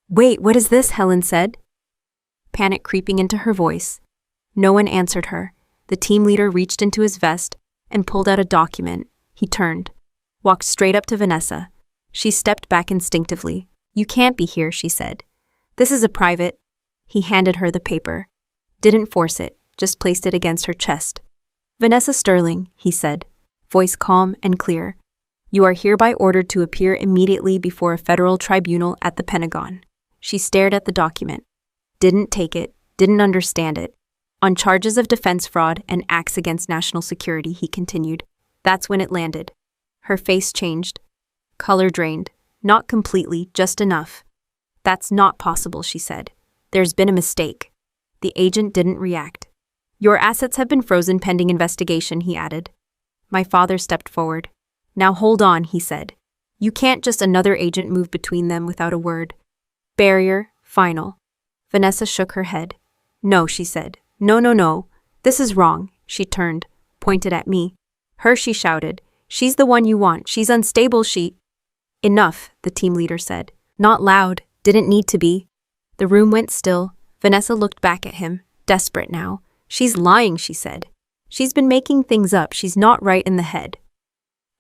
Wait, what is this? Helen said. Panic creeping into her voice. No one answered her. The team leader reached into his vest and pulled out a document. He turned, walked straight up to Vanessa. She stepped back instinctively. You can't be here, she said. This is a private. He handed her the paper. Didn't force it, just placed it against her chest. Vanessa Sterling, he said, voice calm and clear. You are hereby ordered to appear immediately before a federal tribunal at the Pentagon. She stared at the document. Didn't take it, didn't understand it. On charges of defense fraud and acts against national security, he continued. That's when it landed. Her face changed. Color drained. Not completely, just enough. That's not possible, she said. There's been a mistake. The agent didn't react. Your assets have been frozen pending investigation, he added. My father stepped forward. Now hold on, he said. You can't just another agent move between them without a word. Barrier, final. Vanessa shook her head. No, she said. No. This is wrong. She turned, pointed at me. Her, she shouted. She's the one you want. She's unstable, she... Enough, the team leader said. Not loud. Didn't need to be. The room went still. Vanessa looked back at him, desperate now. She's lying, she said. She's been making things up. She's not right in the head.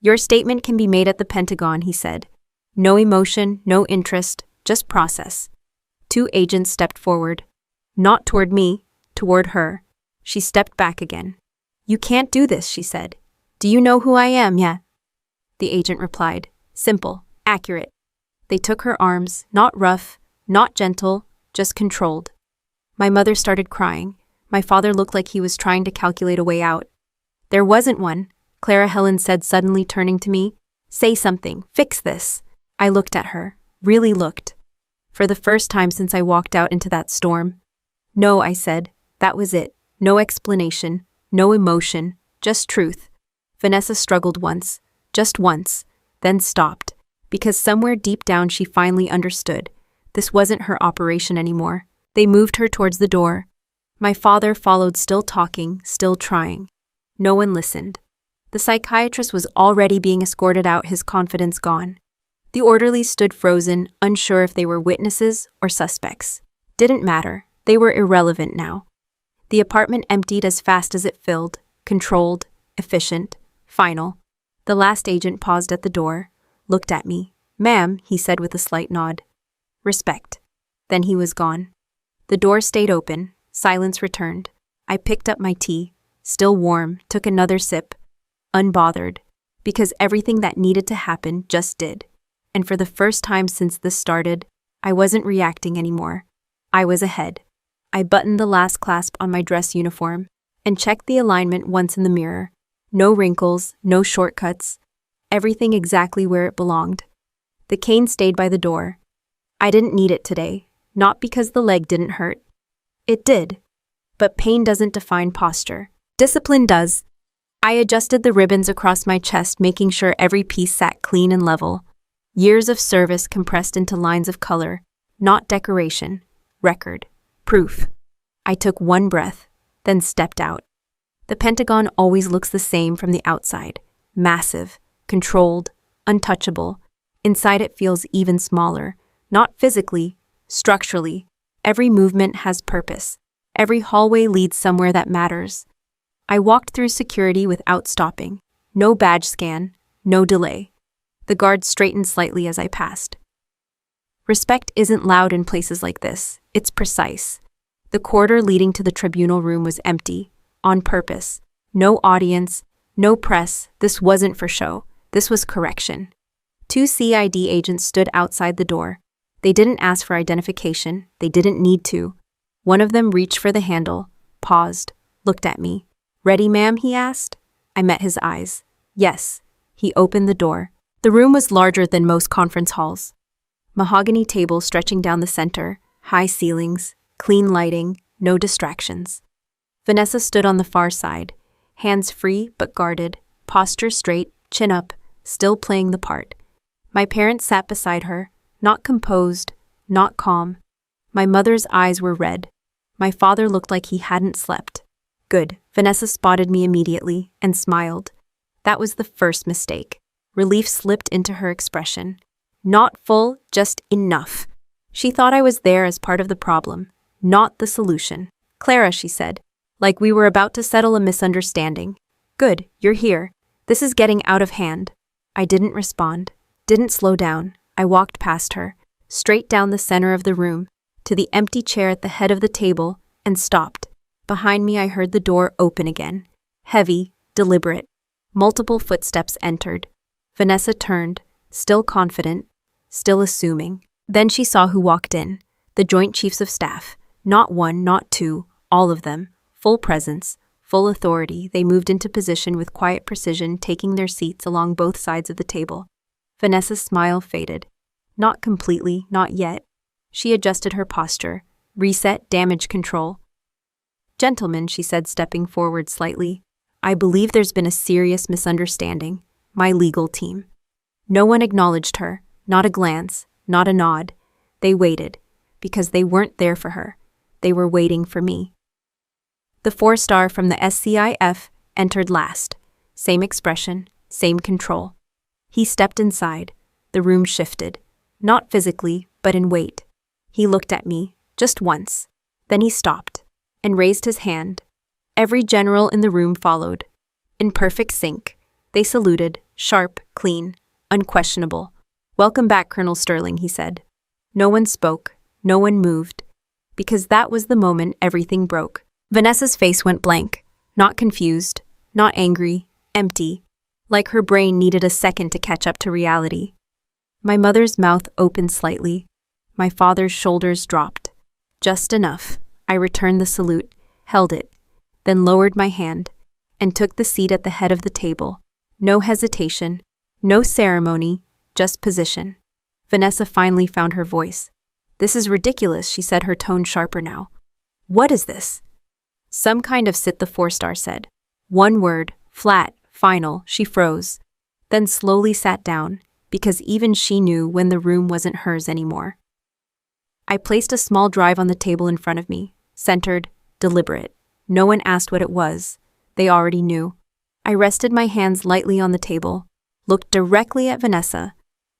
Your statement can be made at the Pentagon, he said. No emotion, no interest, just process. 2 agents stepped forward. Not toward me, toward her. She stepped back again. You can't do this, she said. Do you know who I am, yeah? The agent replied. Simple, accurate. They took her arms, not rough, not gentle, just controlled. My mother started crying. My father looked like he was trying to calculate a way out. There wasn't one, Clara Helen said, suddenly turning to me. Say something, fix this. I looked at her, really looked. For the first time since I walked out into that storm. No, I said, that was it. No explanation, no emotion, just truth. Vanessa struggled once, just once, then stopped, because somewhere deep down she finally understood. This wasn't her operation anymore. They moved her towards the door. My father followed, still talking, still trying. No one listened. The psychiatrist was already being escorted out, his confidence gone. The orderlies stood frozen, unsure if they were witnesses or suspects. Didn't matter. They were irrelevant now. The apartment emptied as fast as it filled, controlled, efficient, final. The last agent paused at the door, looked at me. Ma'am, he said with a slight nod. Respect. Then he was gone. The door stayed open. Silence returned. I picked up my tea, still warm, took another sip, unbothered, because everything that needed to happen just did. And for the first time since this started, I wasn't reacting anymore. I was ahead. I buttoned the last clasp on my dress uniform and checked the alignment once in the mirror. No wrinkles, no shortcuts. Everything exactly where it belonged. The cane stayed by the door. I didn't need it today, not because the leg didn't hurt. It did. But pain doesn't define posture. Discipline does. I adjusted the ribbons across my chest, making sure every piece sat clean and level. Years of service compressed into lines of color, not decoration, record, proof. I took one breath, then stepped out. The Pentagon always looks the same from the outside. Massive, controlled, untouchable. Inside it feels even smaller, not physically, structurally. Every movement has purpose. Every hallway leads somewhere that matters. I walked through security without stopping. No badge scan, no delay. The guard straightened slightly as I passed. Respect isn't loud in places like this. It's precise. The corridor leading to the tribunal room was empty, on purpose. No audience, no press. This wasn't for show. This was correction. 2 CID agents stood outside the door. They didn't ask for identification. They didn't need to. One of them reached for the handle, paused, looked at me. Ready, ma'am, he asked. I met his eyes. Yes. He opened the door. The room was larger than most conference halls. Mahogany tables stretching down the center, high ceilings, clean lighting, no distractions. Vanessa stood on the far side, hands free but guarded, posture straight, chin up, still playing the part. My parents sat beside her, not composed, not calm. My mother's eyes were red. My father looked like he hadn't slept. Good. Vanessa spotted me immediately and smiled. That was the first mistake. Relief slipped into her expression. Not full, just enough. She thought I was there as part of the problem, not the solution. Clara, she said, like we were about to settle a misunderstanding. Good, you're here. This is getting out of hand. I didn't respond, didn't slow down. I walked past her, straight down the center of the room, to the empty chair at the head of the table, and stopped. Behind me I heard the door open again. Heavy, deliberate. Multiple footsteps entered. Vanessa turned, still confident, still assuming. Then she saw who walked in. The Joint Chiefs of Staff. Not one, not two, all of them. Full presence, full authority. They moved into position with quiet precision, taking their seats along both sides of the table. Vanessa's smile faded. Not completely, not yet. She adjusted her posture. Reset, damage control. Gentlemen, she said, stepping forward slightly. I believe there's been a serious misunderstanding. My legal team. No one acknowledged her, not a glance, not a nod. They waited, because they weren't there for her. They were waiting for me. The 4-star from the SCIF entered last. Same expression, same control. He stepped inside. The room shifted. Not physically, but in weight. He looked at me, just once. Then he stopped, and raised his hand. Every general in the room followed. In perfect sync. They saluted, sharp, clean, unquestionable. Welcome back, Colonel Sterling, he said. No one spoke, no one moved, because that was the moment everything broke. Vanessa's face went blank, not confused, not angry, empty, like her brain needed a second to catch up to reality. My mother's mouth opened slightly. My father's shoulders dropped. Just enough. I returned the salute, held it, then lowered my hand, and took the seat at the head of the table. No hesitation, no ceremony, just position. Vanessa finally found her voice. "This is ridiculous," she said, her tone sharper now. "What is this?" "Some kind of sit," the 4-star said. One word, flat, final. She froze, then slowly sat down, because even she knew when the room wasn't hers anymore. I placed a small drive on the table in front of me, centered, deliberate. No one asked what it was. They already knew. I rested my hands lightly on the table, looked directly at Vanessa,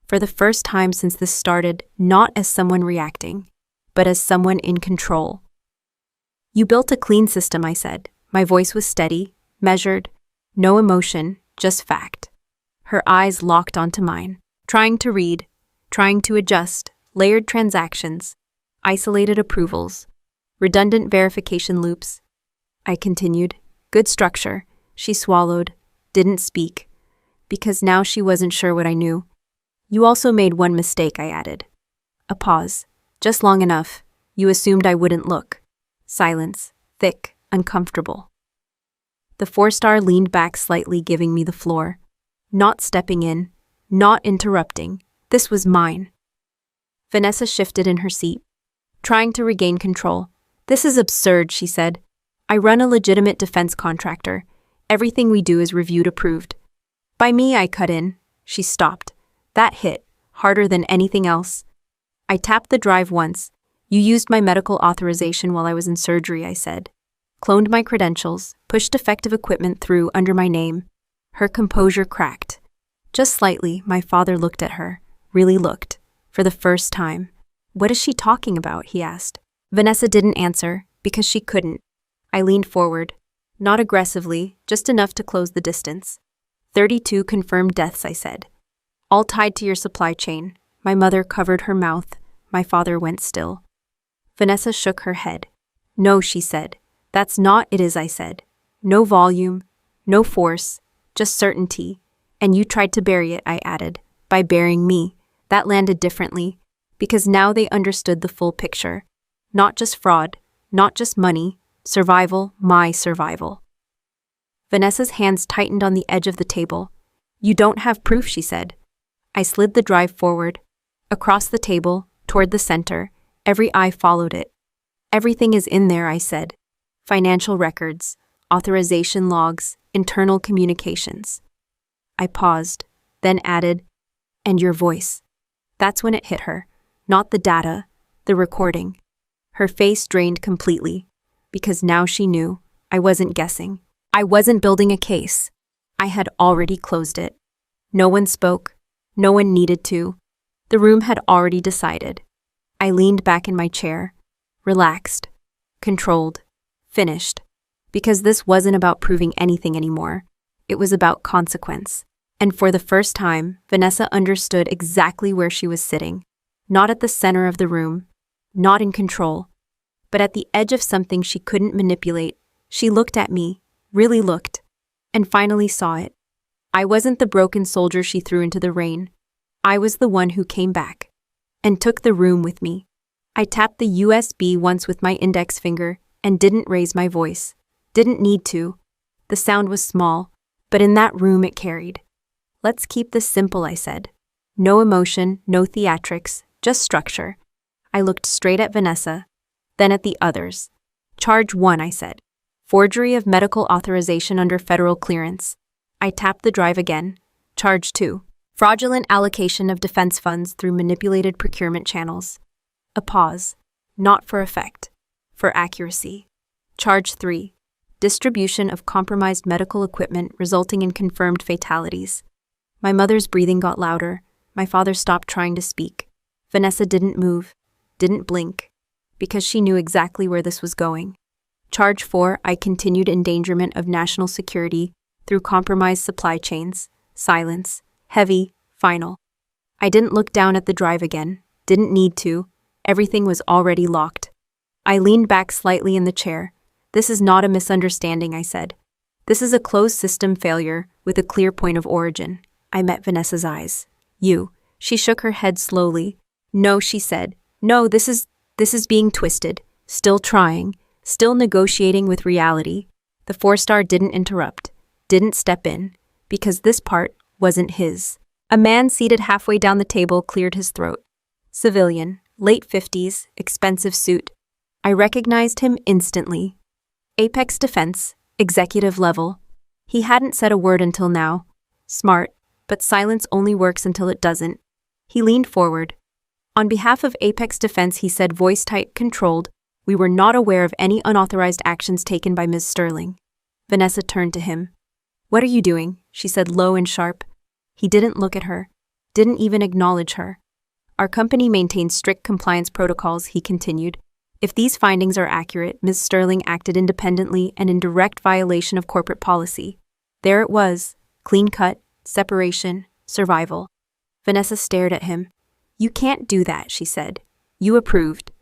for the first time since this started, not as someone reacting, but as someone in control. "You built a clean system," I said. My voice was steady, measured, no emotion, just fact. Her eyes locked onto mine, trying to read, trying to adjust, layered transactions, isolated approvals, redundant verification loops. I continued, "Good structure." She swallowed, didn't speak, because now she wasn't sure what I knew. "You also made one mistake," I added. A pause, just long enough. "You assumed I wouldn't look." Silence, thick, uncomfortable. The 4-star leaned back slightly, giving me the floor. Not stepping in, not interrupting. This was mine. Vanessa shifted in her seat, trying to regain control. "This is absurd," she said. "I run a legitimate defense contractor. Everything we do is reviewed, approved." "By me," I cut in. She stopped. That hit, harder than anything else. I tapped the drive once. "You used my medical authorization while I was in surgery," I said. Cloned my credentials, pushed defective equipment through under my name. Her composure cracked. Just slightly, my father looked at her. Really looked. For the first time. "What is she talking about?" he asked. Vanessa didn't answer, because she couldn't. I leaned forward. Not aggressively, just enough to close the distance. 32 confirmed deaths, I said. "All tied to your supply chain." My mother covered her mouth. My father went still. Vanessa shook her head. "No," she said. "That's not it is," I said. "No volume, no force, just certainty. And you tried to bury it," I added, "by burying me." That landed differently, because now they understood the full picture. Not just fraud, not just money, survival, my survival. Vanessa's hands tightened on the edge of the table. "You don't have proof," she said. I slid the drive forward, across the table, toward the center. Every eye followed it. "Everything is in there," I said. Financial records, authorization logs, internal communications. I paused, then added, "And your voice." That's when it hit her. Not the data, the recording. Her face drained completely, because now she knew. I wasn't guessing. I wasn't building a case. I had already closed it. No one spoke. No one needed to. The room had already decided. I leaned back in my chair, relaxed, controlled, finished, because this wasn't about proving anything anymore. It was about consequence. And for the first time, Vanessa understood exactly where she was sitting. Not at the center of the room, not in control, but at the edge of something she couldn't manipulate. She looked at me, really looked, and finally saw it. I wasn't the broken soldier she threw into the rain. I was the one who came back and took the room with me. I tapped the USB once with my index finger and didn't raise my voice. Didn't need to. The sound was small, but in that room it carried. "Let's keep this simple," I said. No emotion, no theatrics, just structure. I looked straight at Vanessa, then at the others. "Charge 1, I said. Forgery of medical authorization under federal clearance." I tapped the drive again. "Charge 2. Fraudulent allocation of defense funds through manipulated procurement channels." A pause. Not for effect. For accuracy. "Charge 3. Distribution of compromised medical equipment resulting in confirmed fatalities." My mother's breathing got louder. My father stopped trying to speak. Vanessa didn't move, didn't blink, because she knew exactly where this was going. "Charge 4, I continued endangerment of national security through compromised supply chains." Silence. Heavy. Final. I didn't look down at the drive again. Didn't need to. Everything was already locked. I leaned back slightly in the chair. "This is not a misunderstanding," I said. "This is a closed system failure with a clear point of origin." I met Vanessa's eyes. "You." She shook her head slowly. No, she said. No, this is being twisted. Still trying. Still negotiating with reality. The 4-star didn't interrupt. Didn't step in. Because this part wasn't his. A man seated halfway down the table cleared his throat. Civilian. Late 50s. Expensive suit. I recognized him instantly. Apex Defense. Executive level. He hadn't said a word until now. Smart. But silence only works until it doesn't. He leaned forward. On behalf of Apex Defense, he said, voice tight, controlled, we were not aware of any unauthorized actions taken by Ms. Sterling. Vanessa turned to him. What are you doing? She said, low and sharp. He didn't look at her. Didn't even acknowledge her. Our company maintains strict compliance protocols, he continued. If these findings are accurate, Ms. Sterling acted independently and in direct violation of corporate policy. There it was. Clean cut. Separation, survival. Vanessa stared at him. You can't do that, she said. You approved.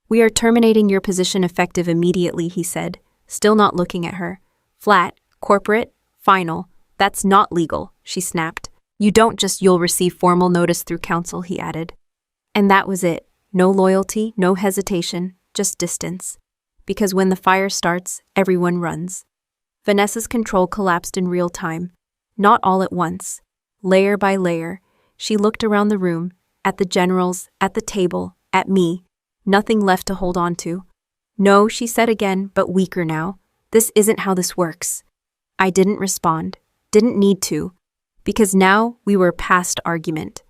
We are terminating your position effective immediately, he said, still not looking at her. Flat, corporate, final. That's not legal, she snapped. You'll receive formal notice through counsel, he added. And that was it. No loyalty, no hesitation, just distance. Because when the fire starts, everyone runs. Vanessa's control collapsed in real time. Not all at once. Layer by layer, she looked around the room, at the generals, at the table, at me. Nothing left to hold on to. No, she said again, but weaker now. This isn't how this works. I didn't respond. Didn't need to. Because now we were past argument.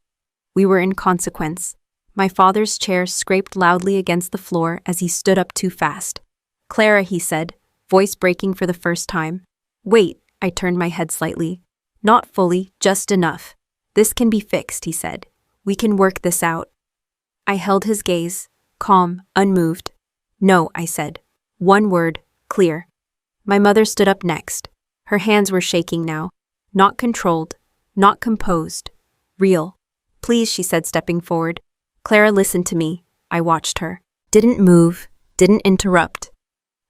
We were in consequence. My father's chair scraped loudly against the floor as he stood up too fast. Clara, he said, voice breaking for the first time. Wait, I turned my head slightly. Not fully, just enough. This can be fixed, he said. We can work this out. I held his gaze, calm, unmoved. No, I said. One word, clear. My mother stood up next. Her hands were shaking now. Not controlled, not composed. Real. Please, she said, stepping forward. Clara, listen to me. I watched her. Didn't move, didn't interrupt.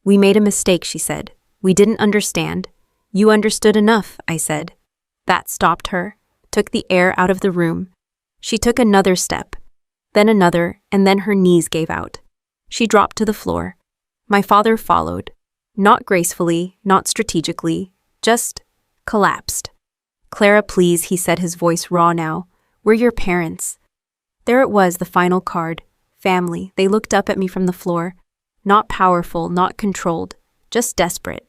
We made a mistake, she said. We didn't understand. You understood enough, I said. That stopped her, took the air out of the room. She took another step, then another, and then her knees gave out. She dropped to the floor. My father followed. Not gracefully, not strategically, just collapsed. Clara, please, he said, his voice raw now. We're your parents. There it was, the final card. Family. They looked up at me from the floor. Not powerful, not controlled, just desperate.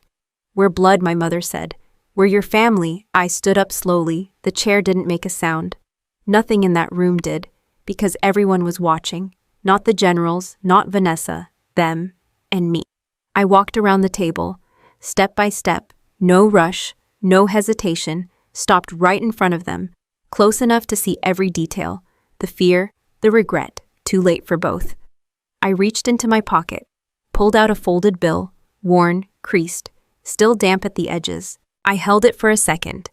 We're blood, my mother said. We're your family. I stood up slowly. The chair didn't make a sound. Nothing in that room did, because everyone was watching. Not the generals, not Vanessa, them, and me. I walked around the table, step by step, no rush, no hesitation, stopped right in front of them, close enough to see every detail, the fear, the regret, too late for both. I reached into my pocket, pulled out a folded bill, worn, creased, still damp at the edges. I held it for a second,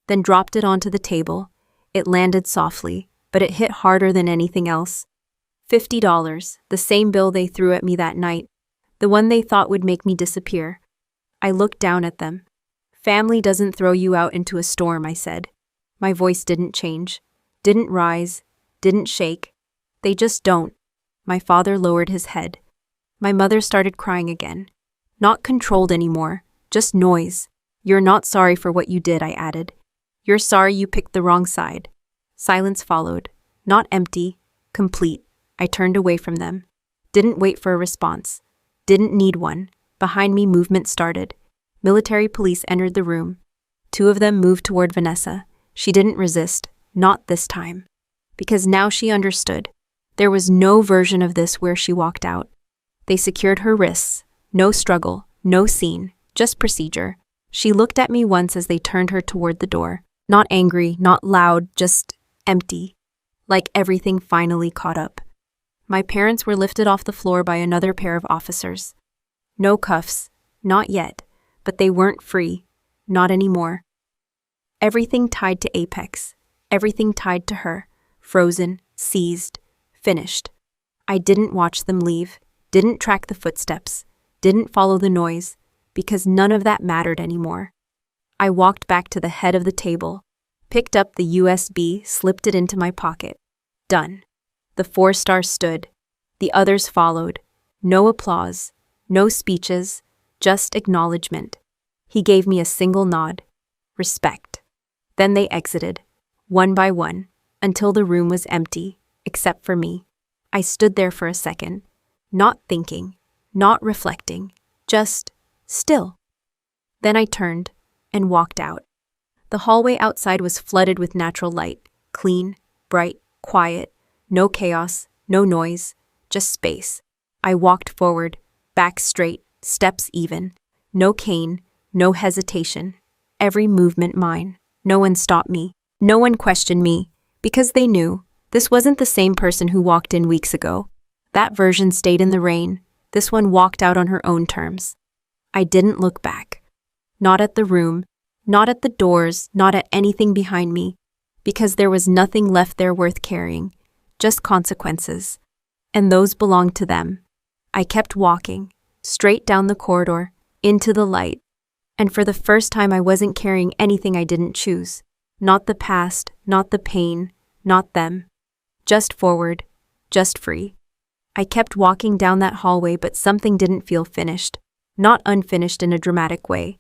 then dropped it onto the table. It landed softly, but it hit harder than anything else. $50, the same bill they threw at me that night, the one they thought would make me disappear. I looked down at them. Family doesn't throw you out into a storm, I said. My voice didn't change, didn't rise, didn't shake. They just don't. My father lowered his head. My mother started crying again. Not controlled anymore, just noise. You're not sorry for what you did, I added. You're sorry you picked the wrong side. Silence followed. Not empty, complete. I turned away from them. Didn't wait for a response. Didn't need one. Behind me, movement started. Military police entered the room. 2 of them moved toward Vanessa. She didn't resist. Not this time. Because now she understood. There was no version of this where she walked out. They secured her wrists. No struggle, no scene, just procedure. She looked at me once as they turned her toward the door. Not angry, not loud, just empty. Like everything finally caught up. My parents were lifted off the floor by another pair of officers. No cuffs, not yet, but they weren't free. Not anymore. Everything tied to Apex. Everything tied to her. Frozen, seized, finished. I didn't watch them leave, didn't track the footsteps, didn't follow the noise, because none of that mattered anymore. I walked back to the head of the table. Picked up the USB, slipped it into my pocket. Done. The 4 stars stood. The others followed. No applause, no speeches, just acknowledgement. He gave me a single nod. Respect. Then they exited, one by one, until the room was empty, except for me. I stood there for a second, not thinking, not reflecting, just still. Then I turned and walked out. The hallway outside was flooded with natural light, clean, bright, quiet, no chaos, no noise, just space. I walked forward, back straight, steps even. No cane, no hesitation. Every movement mine. No one stopped me. No one questioned me, because they knew this wasn't the same person who walked in weeks ago. That version stayed in the rain. This one walked out on her own terms. I didn't look back. Not at the room, not at the doors, not at anything behind me, because there was nothing left there worth carrying, just consequences. And those belonged to them. I kept walking, straight down the corridor, into the light. And for the first time I wasn't carrying anything I didn't choose. Not the past, not the pain, not them. Just forward, just free. I kept walking down that hallway, but something didn't feel finished. Not unfinished in a dramatic way.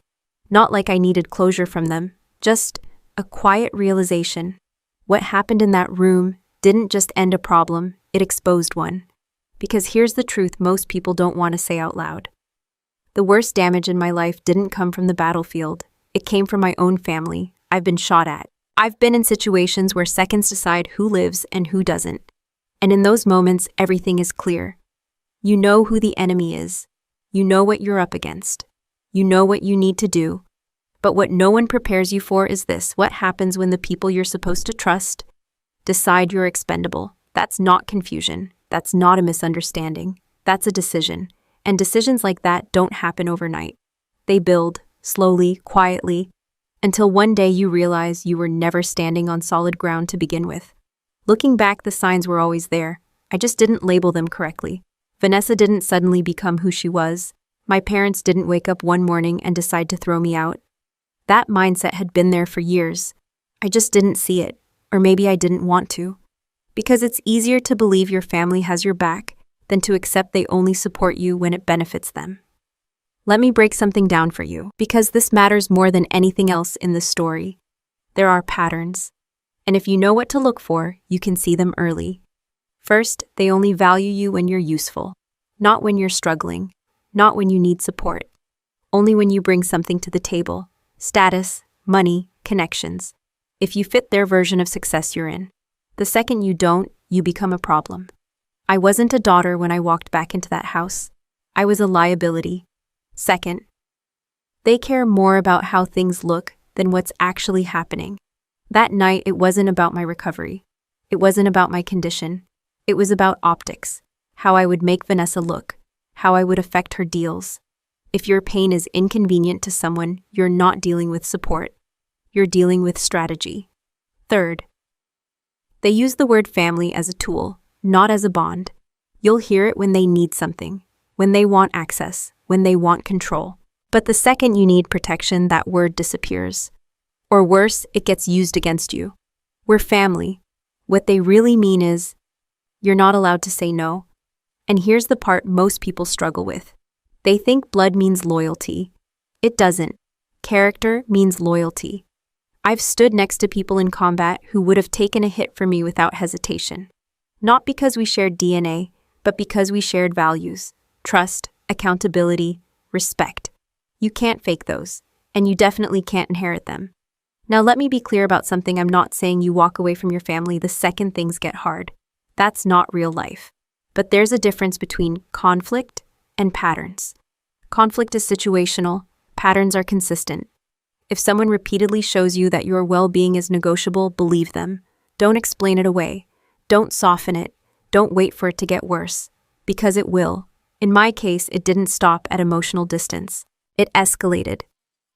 Not like I needed closure from them. Just a quiet realization. What happened in that room didn't just end a problem, it exposed one. Because here's the truth most people don't want to say out loud. The worst damage in my life didn't come from the battlefield. It came from my own family. I've been shot at. I've been in situations where seconds decide who lives and who doesn't. And in those moments, everything is clear. You know who the enemy is. You know what you're up against. You know what you need to do. But what no one prepares you for is this: what happens when the people you're supposed to trust decide you're expendable. That's not confusion. That's not a misunderstanding. That's a decision. And decisions like that don't happen overnight. They build, slowly, quietly, until one day you realize you were never standing on solid ground to begin with. Looking back, the signs were always there. I just didn't label them correctly. Vanessa didn't suddenly become who she was. My parents didn't wake up one morning and decide to throw me out. That mindset had been there for years. I just didn't see it, or maybe I didn't want to. Because it's easier to believe your family has your back than to accept they only support you when it benefits them. Let me break something down for you, because this matters more than anything else in this story. There are patterns. And if you know what to look for, you can see them early. First, they only value you when you're useful. Not when you're struggling. Not when you need support. Only when you bring something to the table. Status, money, connections. If you fit their version of success, you're in. The second you don't, you become a problem. I wasn't a daughter when I walked back into that house. I was a liability. Second, they care more about how things look than what's actually happening. That night, it wasn't about my recovery. It wasn't about my condition. It was about optics, how I would make Vanessa look, how I would affect her deals. If your pain is inconvenient to someone, you're not dealing with support. You're dealing with strategy. Third, they use the word family as a tool, not as a bond. You'll hear it when they need something, when they want access, when they want control. But the second you need protection, that word disappears. Or worse, it gets used against you. We're family. What they really mean is, you're not allowed to say no. And here's the part most people struggle with. They think blood means loyalty. It doesn't. Character means loyalty. I've stood next to people in combat who would have taken a hit for me without hesitation. Not because we shared DNA, but because we shared values. Trust, accountability, respect. You can't fake those, and you definitely can't inherit them. Now let me be clear about something. I'm not saying you walk away from your family the second things get hard. That's not real life. But there's a difference between conflict and patterns. Conflict is situational, patterns are consistent. If someone repeatedly shows you that your well-being is negotiable, believe them. Don't explain it away. Don't soften it. Don't wait for it to get worse. Because it will. In my case, it didn't stop at emotional distance. It escalated.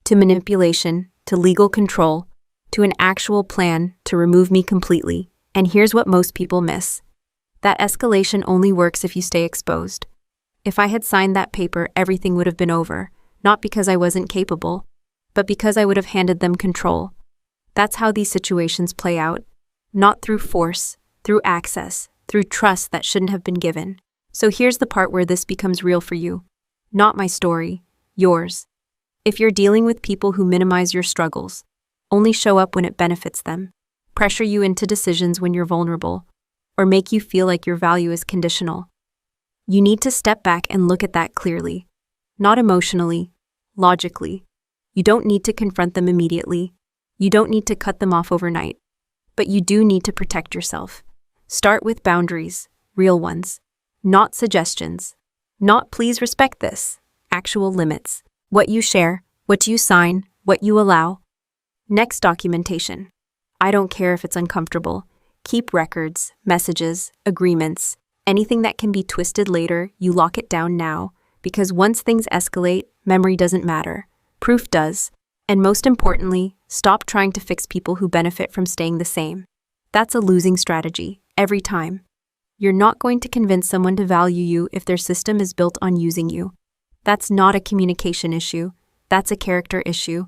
To manipulation, to legal control, to an actual plan to remove me completely. And here's what most people miss. That escalation only works if you stay exposed. If I had signed that paper, everything would have been over, not because I wasn't capable, but because I would have handed them control. That's how these situations play out. Not through force, through access, through trust that shouldn't have been given. So here's the part where this becomes real for you. Not my story, yours. If you're dealing with people who minimize your struggles, only show up when it benefits them, pressure you into decisions when you're vulnerable, or make you feel like your value is conditional, you need to step back and look at that clearly. Not emotionally, logically. You don't need to confront them immediately. You don't need to cut them off overnight. But you do need to protect yourself. Start with boundaries, real ones. Not suggestions. Not please respect this. Actual limits. What you share, what you sign, what you allow. Next, documentation. I don't care if it's uncomfortable. Keep records, messages, agreements. Anything that can be twisted later, you lock it down now, because once things escalate, memory doesn't matter. Proof does. And most importantly, stop trying to fix people who benefit from staying the same. That's a losing strategy, every time. You're not going to convince someone to value you if their system is built on using you. That's not a communication issue, that's a character issue.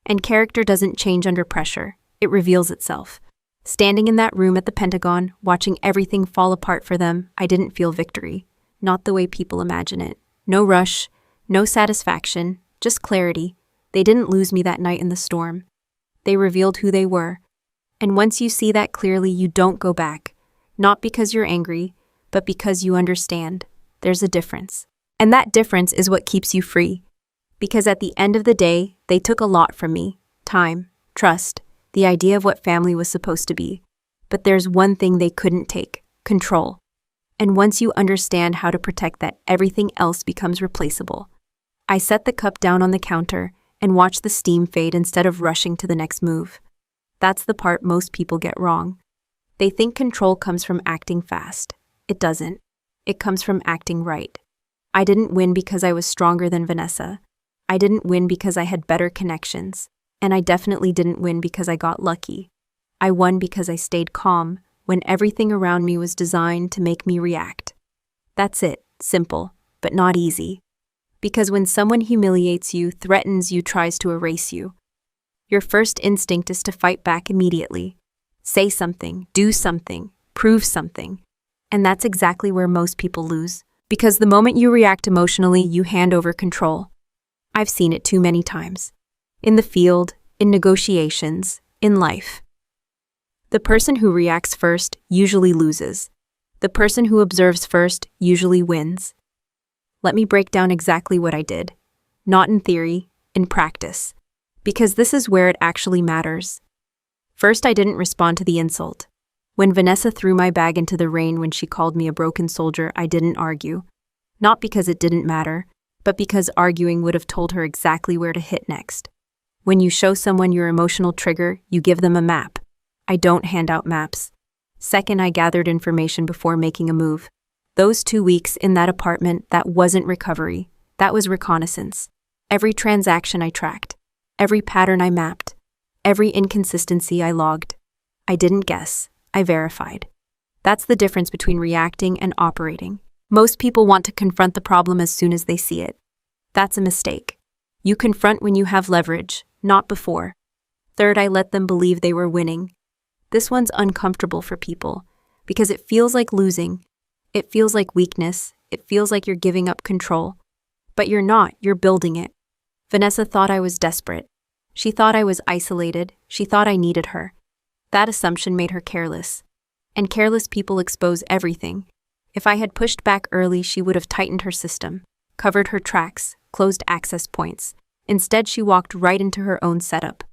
And character doesn't change under pressure, it reveals itself. Standing in that room at the Pentagon, watching everything fall apart for them, I didn't feel victory. Not the way people imagine it. No rush, no satisfaction, just clarity. They didn't lose me that night in the storm. They revealed who they were. And once you see that clearly, you don't go back. Not because you're angry, but because you understand. There's a difference. And that difference is what keeps you free. Because at the end of the day, they took a lot from me. Time, trust, the idea of what family was supposed to be. But there's one thing they couldn't take: control. And once you understand how to protect that, everything else becomes replaceable. I set the cup down on the counter and watched the steam fade instead of rushing to the next move. That's the part most people get wrong. They think control comes from acting fast. It doesn't. It comes from acting right. I didn't win because I was stronger than Vanessa. I didn't win because I had better connections. And I definitely didn't win because I got lucky. I won because I stayed calm when everything around me was designed to make me react. That's it, simple, but not easy. Because when someone humiliates you, threatens you, tries to erase you, your first instinct is to fight back immediately. Say something, do something, prove something. And that's exactly where most people lose. Because the moment you react emotionally, you hand over control. I've seen it too many times. In the field, in negotiations, in life. The person who reacts first usually loses. The person who observes first usually wins. Let me break down exactly what I did. Not in theory, in practice. Because this is where it actually matters. First, I didn't respond to the insult. When Vanessa threw my bag into the rain when she called me a broken soldier, I didn't argue. Not because it didn't matter, but because arguing would have told her exactly where to hit next. When you show someone your emotional trigger, you give them a map. I don't hand out maps. Second, I gathered information before making a move. Those 2 weeks in that apartment, that wasn't recovery. That was reconnaissance. Every transaction I tracked. Every pattern I mapped. Every inconsistency I logged. I didn't guess. I verified. That's the difference between reacting and operating. Most people want to confront the problem as soon as they see it. That's a mistake. You confront when you have leverage, not before. Third, I let them believe they were winning. This one's uncomfortable for people because it feels like losing. It feels like weakness. It feels like you're giving up control. But you're not, you're building it. Vanessa thought I was desperate. She thought I was isolated. She thought I needed her. That assumption made her careless. And careless people expose everything. If I had pushed back early, she would have tightened her system, covered her tracks, closed access points. Instead, she walked right into her own setup.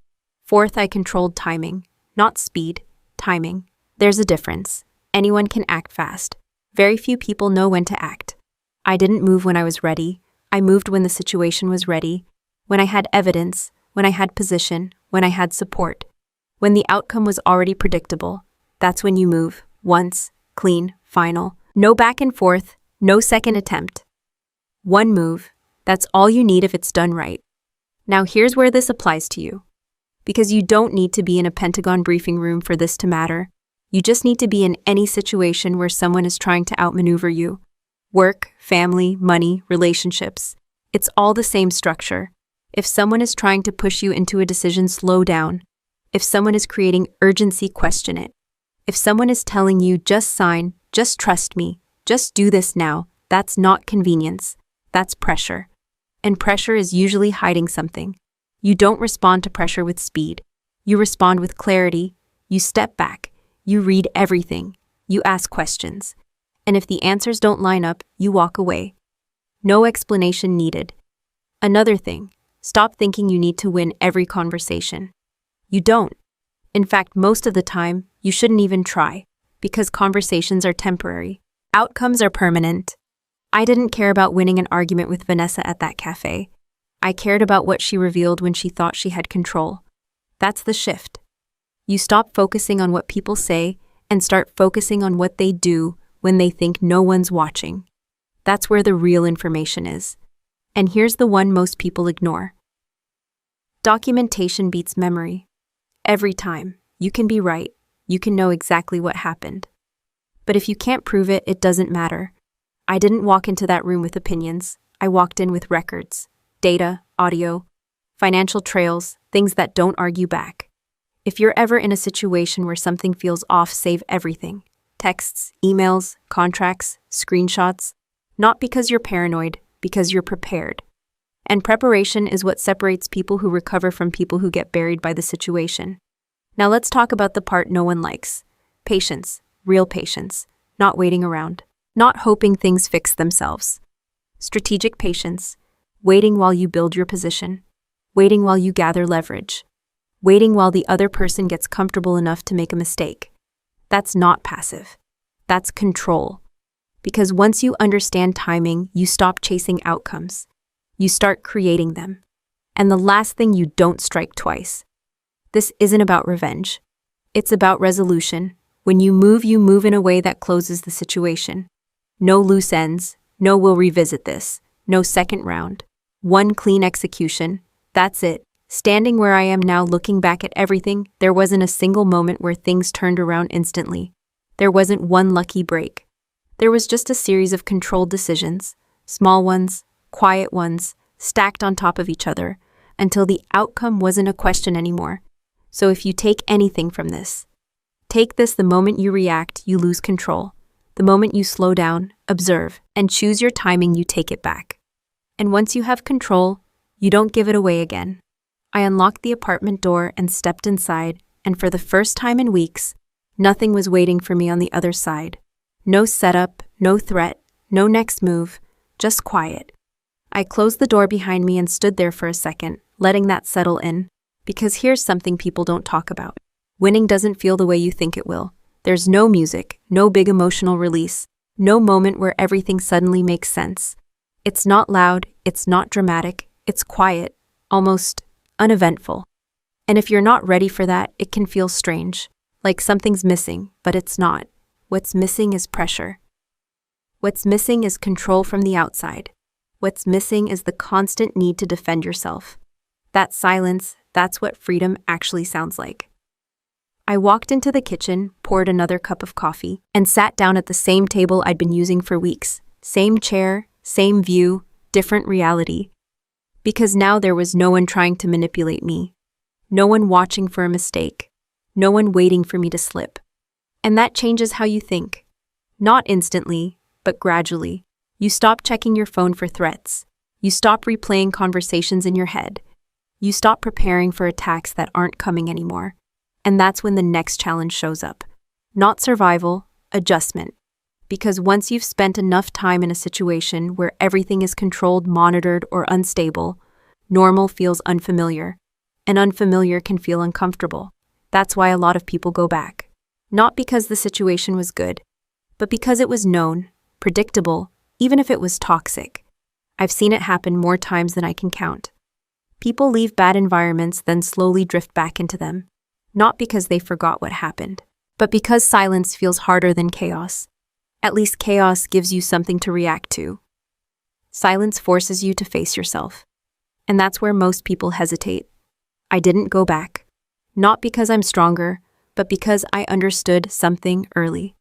Fourth, I controlled timing. Not speed, timing. There's a difference. Anyone can act fast. Very few people know when to act. I didn't move when I was ready. I moved when the situation was ready, when I had evidence, when I had position, when I had support. When the outcome was already predictable. That's when you move. Once, clean, final. No back and forth, no second attempt. One move. That's all you need if it's done right. Now here's where this applies to you. Because you don't need to be in a Pentagon briefing room for this to matter. You just need to be in any situation where someone is trying to outmaneuver you. Work, family, money, relationships. It's all the same structure. If someone is trying to push you into a decision, slow down. If someone is creating urgency, question it. If someone is telling you, just sign, just trust me, just do this now, that's not convenience. That's pressure. And pressure is usually hiding something. You don't respond to pressure with speed. You respond with clarity. You step back. You read everything. You ask questions. And if the answers don't line up, you walk away. No explanation needed. Another thing, stop thinking you need to win every conversation. You don't. In fact, most of the time, you shouldn't even try, because conversations are temporary. Outcomes are permanent. I didn't care about winning an argument with Vanessa at that cafe. I cared about what she revealed when she thought she had control. That's the shift. You stop focusing on what people say and start focusing on what they do when they think no one's watching. That's where the real information is. And here's the one most people ignore. Documentation beats memory. Every time, you can be right. You can know exactly what happened. But if you can't prove it, it doesn't matter. I didn't walk into that room with opinions. I walked in with records, data, audio, financial trails, things that don't argue back. If you're ever in a situation where something feels off, save everything. Texts, emails, contracts, screenshots. Not because you're paranoid, because you're prepared. And preparation is what separates people who recover from people who get buried by the situation. Now let's talk about the part no one likes. Patience, real patience, not waiting around. Not hoping things fix themselves. Strategic patience, waiting while you build your position, waiting while you gather leverage, waiting while the other person gets comfortable enough to make a mistake. That's not passive. That's control. Because once you understand timing, you stop chasing outcomes. You start creating them. And the last thing, you don't strike twice. This isn't about revenge. It's about resolution. When you move in a way that closes the situation. No loose ends, no we'll revisit this, no second round. One clean execution, that's it. Standing where I am now, looking back at everything, there wasn't a single moment where things turned around instantly. There wasn't one lucky break. There was just a series of controlled decisions, small ones, quiet ones, stacked on top of each other, until the outcome wasn't a question anymore. So if you take anything from this, take this: the moment you react, you lose control. The moment you slow down, observe, and choose your timing, you take it back. And once you have control, you don't give it away again. I unlocked the apartment door and stepped inside, and for the first time in weeks, nothing was waiting for me on the other side. No setup, no threat, no next move, just quiet. I closed the door behind me and stood there for a second, letting that settle in. Because here's something people don't talk about. Winning doesn't feel the way you think it will. There's no music, no big emotional release, no moment where everything suddenly makes sense. It's not loud, it's not dramatic, it's quiet, almost uneventful. And if you're not ready for that, it can feel strange, like something's missing, but it's not. What's missing is pressure. What's missing is control from the outside. What's missing is the constant need to defend yourself. That silence, that's what freedom actually sounds like. I walked into the kitchen, poured another cup of coffee, and sat down at the same table I'd been using for weeks. Same chair, same view, different reality. Because now there was no one trying to manipulate me. No one watching for a mistake. No one waiting for me to slip. And that changes how you think. Not instantly, but gradually. You stop checking your phone for threats. You stop replaying conversations in your head. You stop preparing for attacks that aren't coming anymore. And that's when the next challenge shows up. Not survival, adjustment. Because once you've spent enough time in a situation where everything is controlled, monitored, or unstable, normal feels unfamiliar. And unfamiliar can feel uncomfortable. That's why a lot of people go back. Not because the situation was good, but because it was known, predictable, even if it was toxic. I've seen it happen more times than I can count. People leave bad environments, then slowly drift back into them. Not because they forgot what happened, but because silence feels harder than chaos. At least chaos gives you something to react to. Silence forces you to face yourself. And that's where most people hesitate. I didn't go back. Not because I'm stronger, but because I understood something early.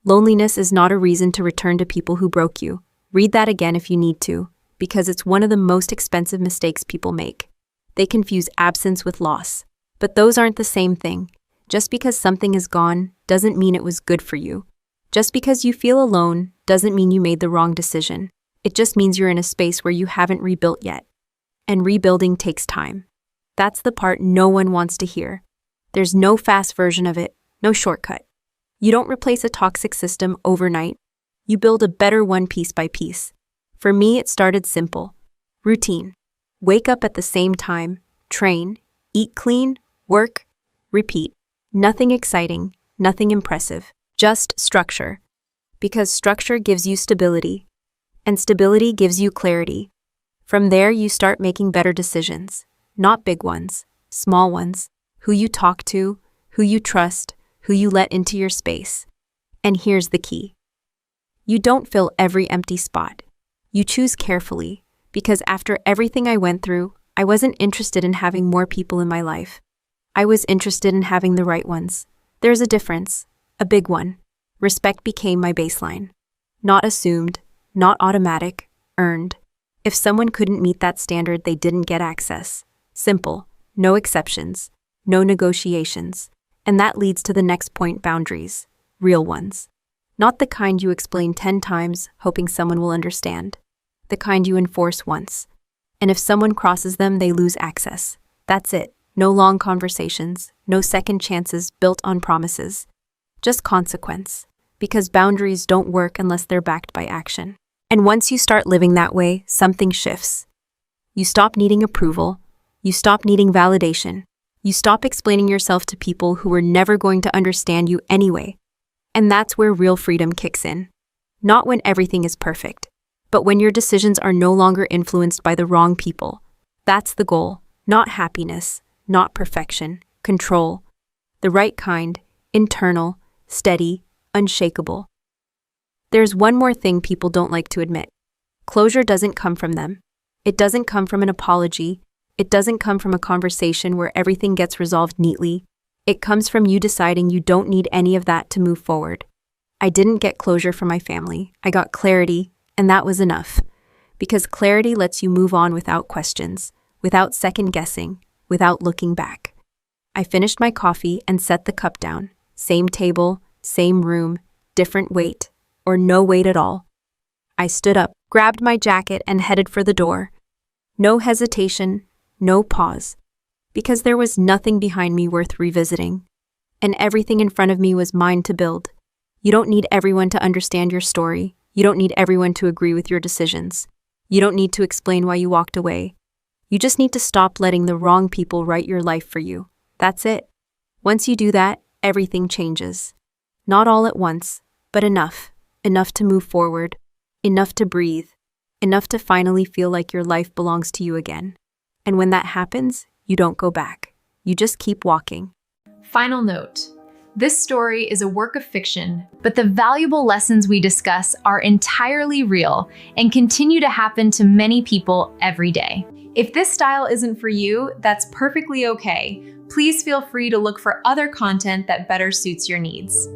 Loneliness is not a reason to return to people who broke you. Read that again if you need to, because it's one of the most expensive mistakes people make. They confuse absence with loss. But those aren't the same thing. Just because something is gone doesn't mean it was good for you. Just because you feel alone doesn't mean you made the wrong decision. It just means you're in a space where you haven't rebuilt yet. And rebuilding takes time. That's the part no one wants to hear. There's no fast version of it, no shortcut. You don't replace a toxic system overnight. You build a better one piece by piece. For me, it started simple. Routine. Wake up at the same time, train, eat clean, work, repeat. Nothing exciting, nothing impressive, just structure. Because structure gives you stability, and stability gives you clarity. From there, you start making better decisions. Not big ones, small ones. Who you talk to, who you trust, who you let into your space. And here's the key. You don't fill every empty spot. You choose carefully, because after everything I went through, I wasn't interested in having more people in my life. I was interested in having the right ones. There's a difference, a big one. Respect became my baseline. Not assumed, not automatic, earned. If someone couldn't meet that standard, they didn't get access. Simple, no exceptions, no negotiations. And that leads to the next point: boundaries, real ones. Not the kind you explain 10 times, hoping someone will understand. The kind you enforce once. And if someone crosses them, they lose access. That's it. No long conversations, no second chances built on promises. Just consequence. Because boundaries don't work unless they're backed by action. And once you start living that way, something shifts. You stop needing approval. You stop needing validation. You stop explaining yourself to people who were never going to understand you anyway. And that's where real freedom kicks in. Not when everything is perfect, but when your decisions are no longer influenced by the wrong people. That's the goal. Not happiness, not perfection, control. The right kind, internal, steady, unshakable. There's one more thing people don't like to admit. Closure doesn't come from them. It doesn't come from an apology. It doesn't come from a conversation where everything gets resolved neatly. It comes from you deciding you don't need any of that to move forward. I didn't get closure from my family. I got clarity, and that was enough. Because clarity lets you move on without questions, without second guessing, without looking back. I finished my coffee and set the cup down. Same table, same room, different weight, or no weight at all. I stood up, grabbed my jacket, and headed for the door. No hesitation, no pause. Because there was nothing behind me worth revisiting. And everything in front of me was mine to build. You don't need everyone to understand your story. You don't need everyone to agree with your decisions. You don't need to explain why you walked away. You just need to stop letting the wrong people write your life for you. That's it. Once you do that, everything changes. Not all at once, but enough. Enough to move forward. Enough to breathe. Enough to finally feel like your life belongs to you again. And when that happens, you don't go back. You just keep walking. Final note. This story is a work of fiction, but the valuable lessons we discuss are entirely real and continue to happen to many people every day. If this style isn't for you, that's perfectly okay. Please feel free to look for other content that better suits your needs.